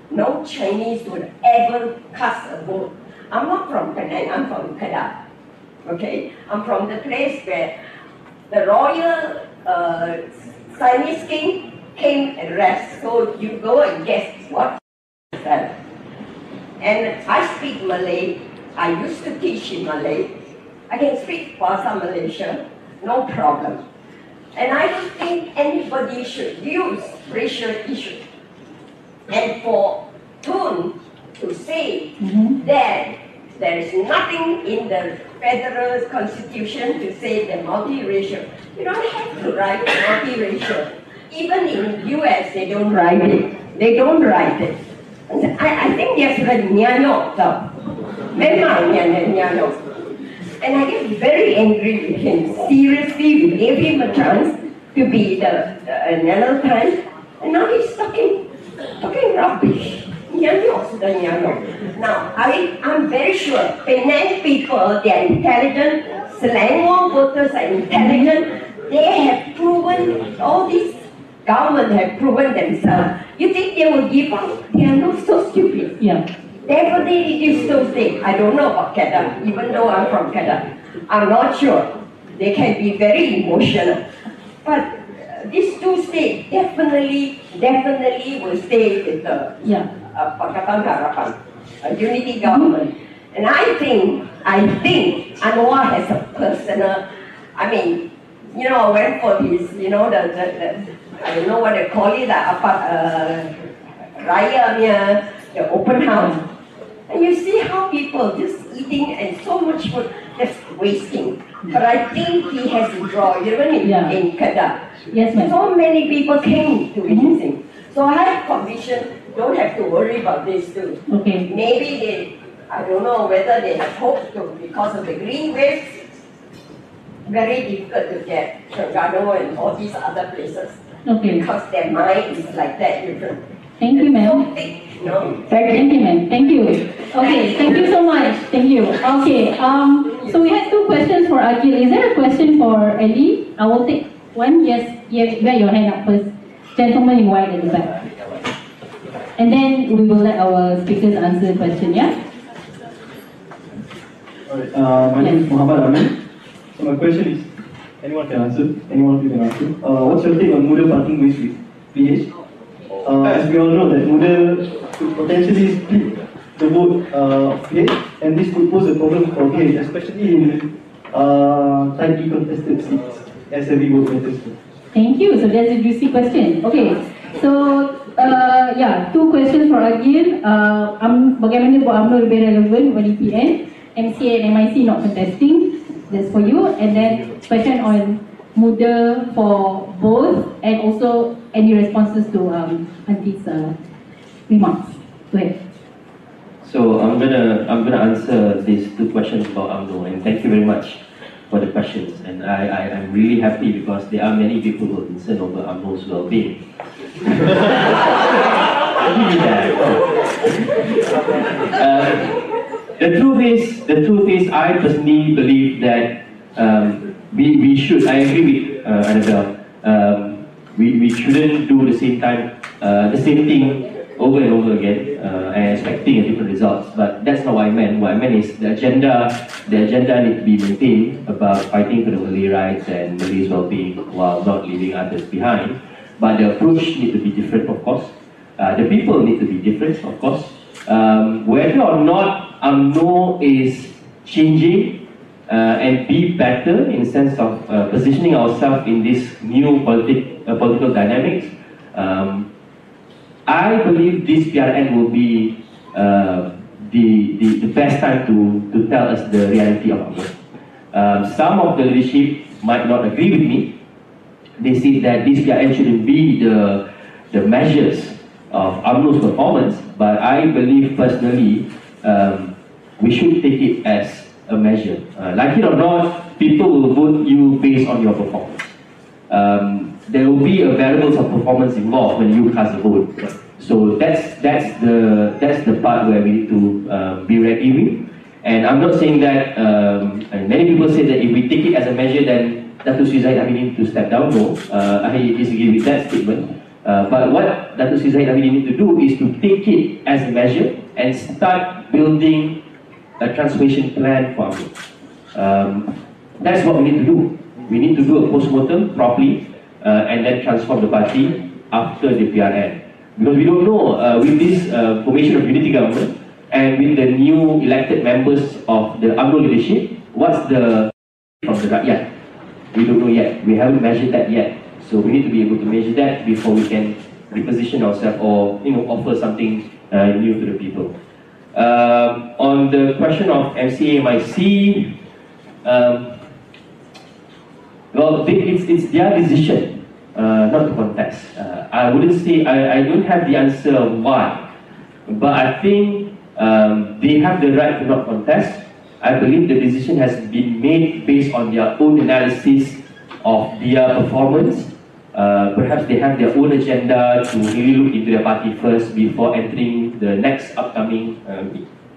No Chinese would ever cast a vote. I'm not from Penang, I'm from Kedah. Okay? I'm from the place where the royal Chinese king came and rest. So you go and guess what is that. And I speak Malay. I used to teach in Malay. I can speak Bahasa Malaysia, no problem. And I don't think anybody should use racial issue. And for Tun to say that there is nothing in the federal constitution to say the multiracial. You don't have to write multiracial. Even in US, they don't write it. They don't write it. I think there's a nyanyok though. Memang nyanyok. And I get very angry with him. Seriously, we gave him a chance to be another time, and now he's talking rubbish. Now, I'm very sure Penang people, they are intelligent, Selangor voters are intelligent, they have proven, all these government have proven themselves. You think they will give up? They are not so stupid. Yeah. Definitely it is so safe. I don't know about Kedah, even though I'm from Kedah. I'm not sure. They can be very emotional. But these two states definitely will stay with the Pakatan Harapan, a unity government. And I think Anwar has a personal, I mean, you know, I went for his, you know, the I don't know what they call it, raya punya, the open house. And you see how people just eating and so much food, just wasting. But I think he has a draw, in Kedah. Yes, ma'am. So many people came to witness him. So I have conviction, don't have to worry about this too. Okay. Maybe they, I don't know whether they have hoped to, because of the green waves, very difficult to get Terengganu and all these other places. Okay. Because their mind is like that different. Thank you, ma'am. Thank you, ma'am. Thank you. Okay, thank you so much. Thank you. Okay, so we have 2 questions for Akil. Is there a question for Ellie? I will take one. Yes, you get your hand up first. Gentleman in white at the back. And then we will let our speakers answer the question, yeah? Alright, my name is Muhammad Amin. So my question is, anyone can answer, anyone of you can answer. What's your take on Muda parting ways with PH? As we all know that Muda could potentially split the vote of PH, and this could pose a problem for PH, especially in tightly contested seats, as every vote matters. Thank you. So that's a juicy question. Okay. So, 2 questions for Agil. Bagaimana buat UMNO lebih relevan bagi PN? MCA and MIC not contesting. That's for you. And then question on Muda for both, and also any responses to Auntie's remarks. Go ahead. So I'm gonna answer these 2 questions about UMNO, and thank you very much for the questions. And I'm really happy because there are many people who are concerned over UMNO's well-being. The truth is, I personally believe that we should. I agree with Annabelle. We shouldn't do the same thing over and over again and expecting a different results. But that's not what I meant. What I meant is the agenda needs to be maintained about fighting for the Malay rights and Malays' well-being while not leaving others behind. But the approach needs to be different, of course. The people need to be different, of course. Whether or not UMNO is changing and be better in the sense of positioning ourselves in this new political dynamics, I believe this PRN will be the best time to tell us the reality of UMNO. Some of the leadership might not agree with me. They say that this PRN shouldn't be the measures of UMNO's performance, but I believe personally we should take it as a measure. Like it or not, people will vote you based on your performance. There will be a variables of performance involved when you cast a vote. So that's the part where we need to be ready with. And I'm not saying that, and many people say that if we take it as a measure, then Dato' Sri Zahid Hamidi need to step down. No, I disagree with that statement. But what Dato' Sri Zahid Hamidi need to do is to take it as a measure and start building a transformation plan for UMNO. That's what we need to do. We need to do a post-mortem properly and then transform the party after the PRN. Because we don't know, with this formation of unity government and with the new elected members of the UMNO leadership, what's the from the rakyat? We don't know yet. We haven't measured that yet. So we need to be able to measure that before we can reposition ourselves or offer something new to the people. On the question of MCA, MIC, well, it's their decision not to contest. I wouldn't say, I don't have the answer of why, but I think they have the right to not contest. I believe the decision has been made based on their own analysis of their performance. Perhaps they have their own agenda to really look into their party first before entering the next upcoming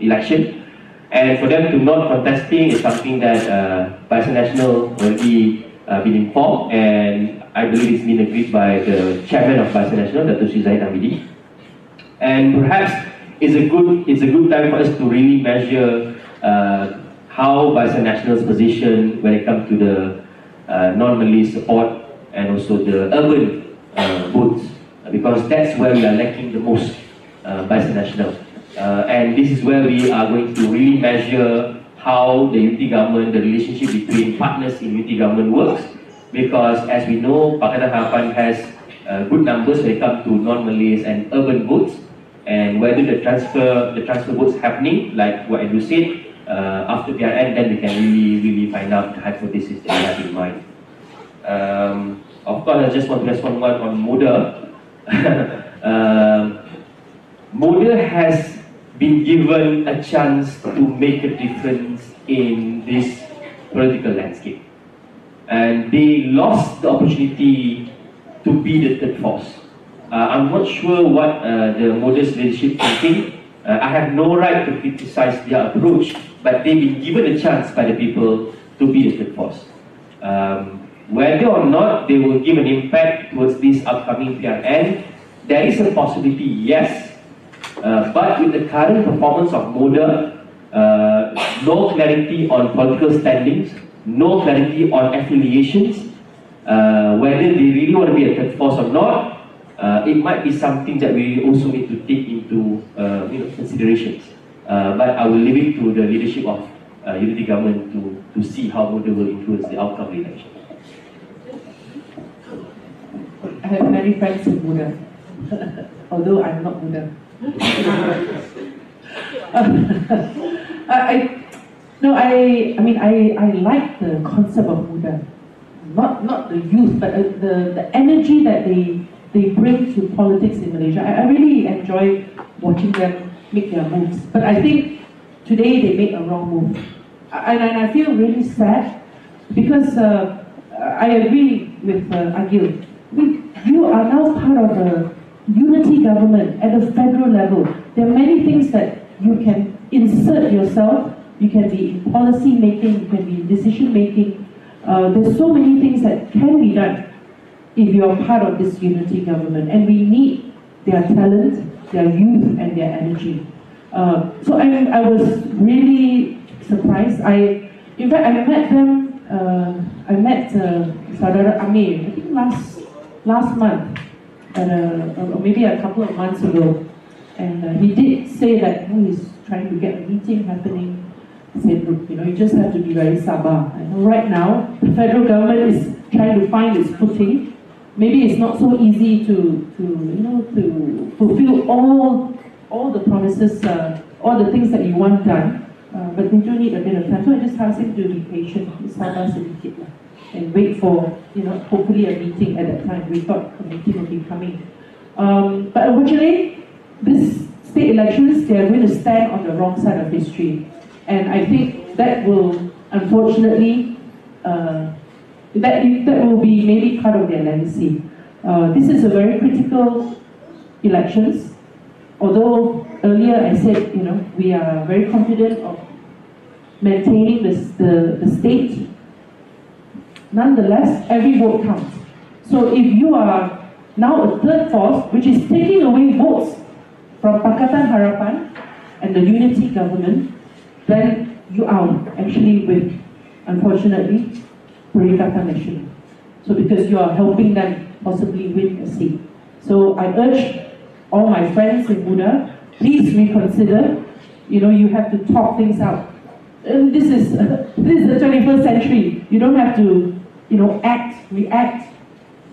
election. And for them to not contesting is something that Barisan Nasional already been informed, and I believe it's been agreed by the chairman of Barisan Nasional, Dato' Sri Zahid Hamidi. And perhaps it's a good time for us to really measure how Barisan Nasional's position when it comes to the non-Malay support and also the urban votes, because that's where we are lacking the most, Barisan Nasional. And this is where we are going to really measure how the unity government, the relationship between partners in unity government works, because as we know, Pakatan Harapan has good numbers when it comes to non-Malays and urban votes, and whether the transfer votes happening, like what Andrew said, after PRN, then we can really find out the hypothesis that we have in mind. Of course, I just want to respond one on MODA. MODA has been given a chance to make a difference in this political landscape, and they lost the opportunity to be the third force. I'm not sure what the MODA's leadership thinking. I have no right to criticize their approach, but they've been given a chance by the people to be the third force. Whether or not they will give an impact towards this upcoming PRN, there is a possibility, yes. But with the current performance of MODA, no clarity on political standings, no clarity on affiliations, whether they really want to be a third force or not, it might be something that we also need to take into considerations. But I will leave it to the leadership of unity government to see how MODA will influence the outcome of the election. I have many friends in MODA, although I'm not MODA. I like the concept of MODA, not the youth, but the energy that they bring to politics in Malaysia. I really enjoy watching them make their moves. But I think today they made a wrong move, and I feel really sad because I agree with Agil. You are now part of a unity government at the federal level. There are many things that you can insert yourself. You can be in policy making, you can be in decision making. There's so many things that can be done if you are part of this unity government, and we need their talent, their youth, and their energy. So I was really surprised. In fact, I met them. I met Saudara Amir, I think last month, or maybe a couple of months ago, and he did say that he's trying to get a meeting happening. He said, look, you just have to be very sabah. I know right now the federal government is trying to find its footing. Maybe it's not so easy to fulfill all the promises, all the things that you want done, but they do need a bit of time. So I just asked him to be patient, and wait for hopefully a meeting at that time. We thought a meeting would be coming, but unfortunately, this state elections, they are going to stand on the wrong side of history, and I think that will unfortunately. That will be maybe part of their legacy. This is a very critical elections. Although earlier I said, we are very confident of maintaining the state. Nonetheless, every vote counts. So if you are now a third force, which is taking away votes from Pakatan Harapan and the unity government, then you are actually with, unfortunately, Perikatan Nasional. So because you are helping them possibly win a seat. So I urge all my friends in MODA, please reconsider. You have to talk things out. And this is the 21st century. You don't have to, react.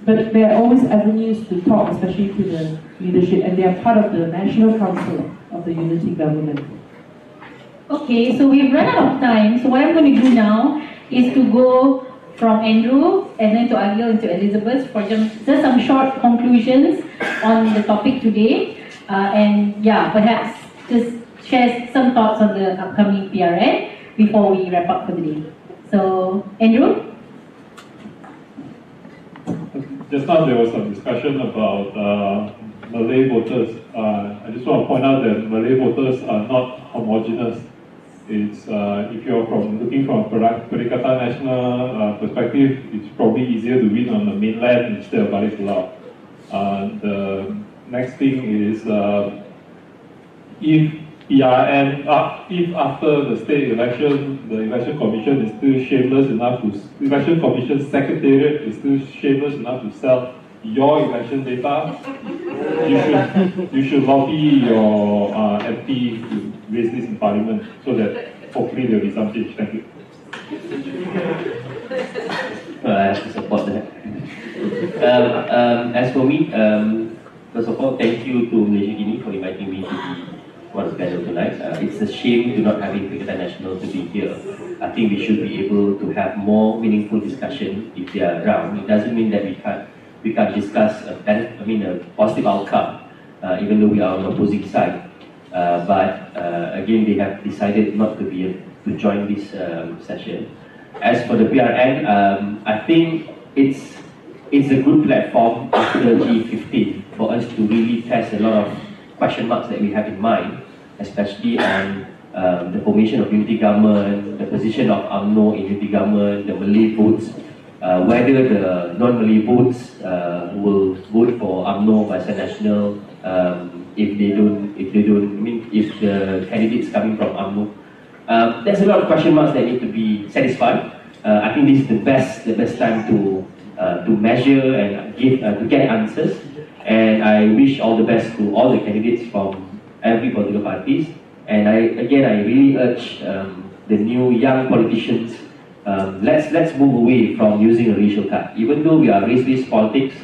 But there are always avenues to talk, especially to the leadership, and they are part of the National Council of the Unity Government. Okay, so we've run out of time. So what I'm going to do now is to go from Andrew and then to Agil and to Elizabeth for just some short conclusions on the topic today. And yeah, perhaps just share some thoughts on the upcoming PRN before we wrap up for the day. So, Andrew? Just now there was some discussion about Malay voters. I just want to point out that Malay voters are not homogeneous. It's if you're looking from a Perikatan Nasional perspective, it's probably easier to win on the mainland instead of Balik Pulau. The next thing is if PRN, if after the state election, the election commission is still shameless enough to, election commission secretariat is still shameless enough to sell your election data, you should lobby your MP to raise this in Parliament so that hopefully there will be some change. Thank you. I have to support that. As for me, first of all, thank you to Malaysiakini for inviting me to be one of the panel tonight. It's a shame to not having Pakatan National to be here. I think we should be able to have more meaningful discussion if they are around. It doesn't mean that we can't discuss a positive outcome, even though we are on the opposing side. But again, they have decided not to to join this session. As for the PRN, I think it's a good platform after G15 for us to really test a lot of question marks that we have in mind, especially on the formation of unity government, the position of UMNO in unity government, the Malay votes, whether the non-Malay votes will vote for UMNO Barisan Nasional, if the candidates coming from UMNO. There's a lot of question marks that need to be satisfied. I think this is the best time to measure and to get answers. And I wish all the best to all the candidates from every political parties. And I really urge the new young politicians, let's move away from using a racial card. Even though we are race-based politics,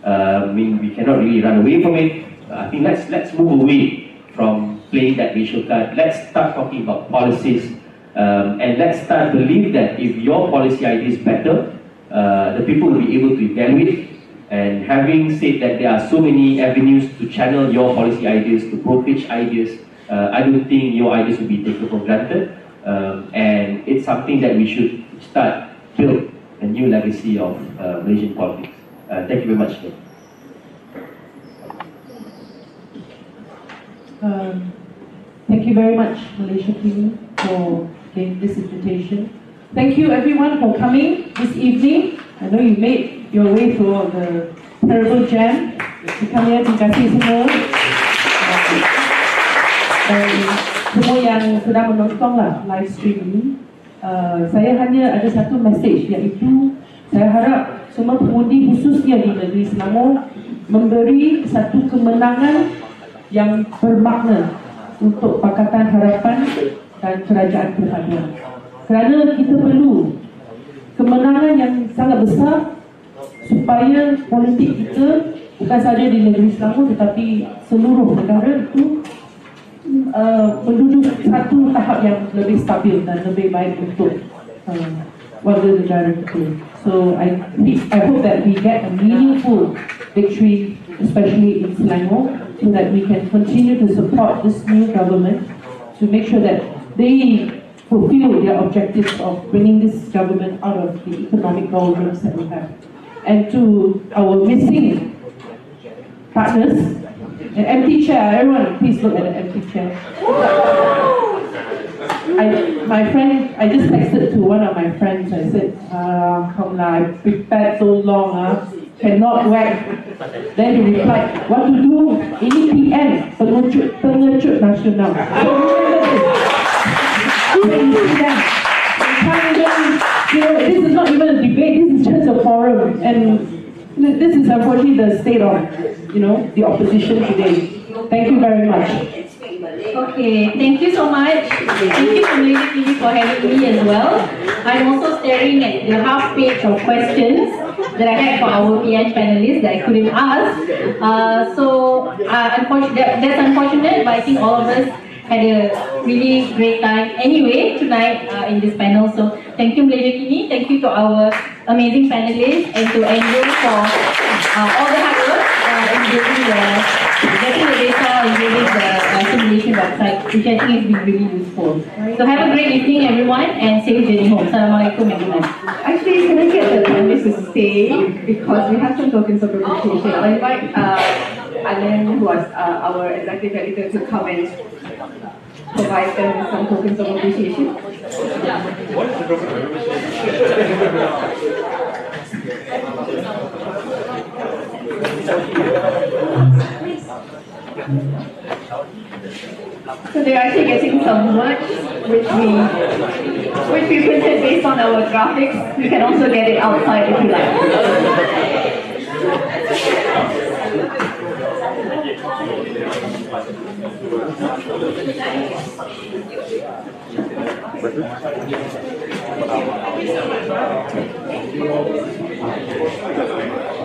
we cannot really run away from it. I think let's move away from playing that racial card. Let's start talking about policies, and let's start believe that if your policy idea is better, the people will be able to evaluate. And having said that there are so many avenues to channel your policy ideas, to brokerage ideas, I don't think your ideas will be taken for granted. And it's something that we should start build a new legacy of Malaysian politics. Thank you very much. Thank you very much, Malaysiakini, for giving this invitation. Thank you everyone for coming this evening. I know you made your way through all the terrible jam. Terima kasih semua. Dan semua yang sedang menontonlah live stream ini. Saya hanya ada satu message, iaitu saya harap semua pengundi khususnya di negeri Selangor memberi satu kemenangan yang bermakna untuk Pakatan Harapan dan Kerajaan Persatuan. Kerana kita perlu kemenangan yang sangat besar supaya politik kita bukan saja di negeri Selangor tetapi seluruh negara itu menduduki satu tahap yang lebih stabil dan lebih baik untuk warga negara kita. So I hope that we get a meaningful victory, especially in Selangor, so that we can continue to support this new government to make sure that they fulfill their objectives of bringing this government out of the economic doldrums that we have. And to our missing partners, an empty chair, everyone please look at the empty chair. I just texted to one of my friends, I said, come lah, I prepared so long, cannot wait. Then he replied, what to do? Ini PN, pengecut nasional. This is not even a debate, this is just a forum, and this is unfortunately the state of, the opposition today. Thank you very much. Okay, thank you so much. Thank you to Malaysiakini for having me as well. I'm also staring at the half page of questions that I had for our PN panelists that I couldn't ask. That's unfortunate, but I think all of us had a really great time anyway tonight in this panel. So thank you Malaysiakini, thank you to our amazing panelists, and to Andrew for all the hard work in getting the data and building the simulation website, which I think has been really useful. So have a great evening everyone, and safe journey home. Assalamualaikum and good night. Actually, can I get the panelists to stay, because we have some tokens of appreciation. I'll invite Alan, who was our executive editor, to come and provide them with some tokens of appreciation. What is the token of So they're actually getting some merch, which we printed based on our graphics. You can also get it outside if you like.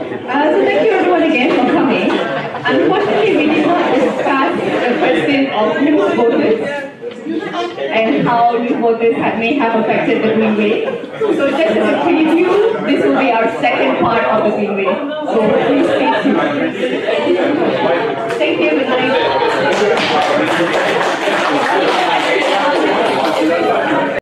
appreciation? So thank you everyone again for coming. Unfortunately, we did not discuss the question of new voters and how new voters may have affected the Greenway. So just as a preview, this will be our second part of the Greenway. So please stay tuned.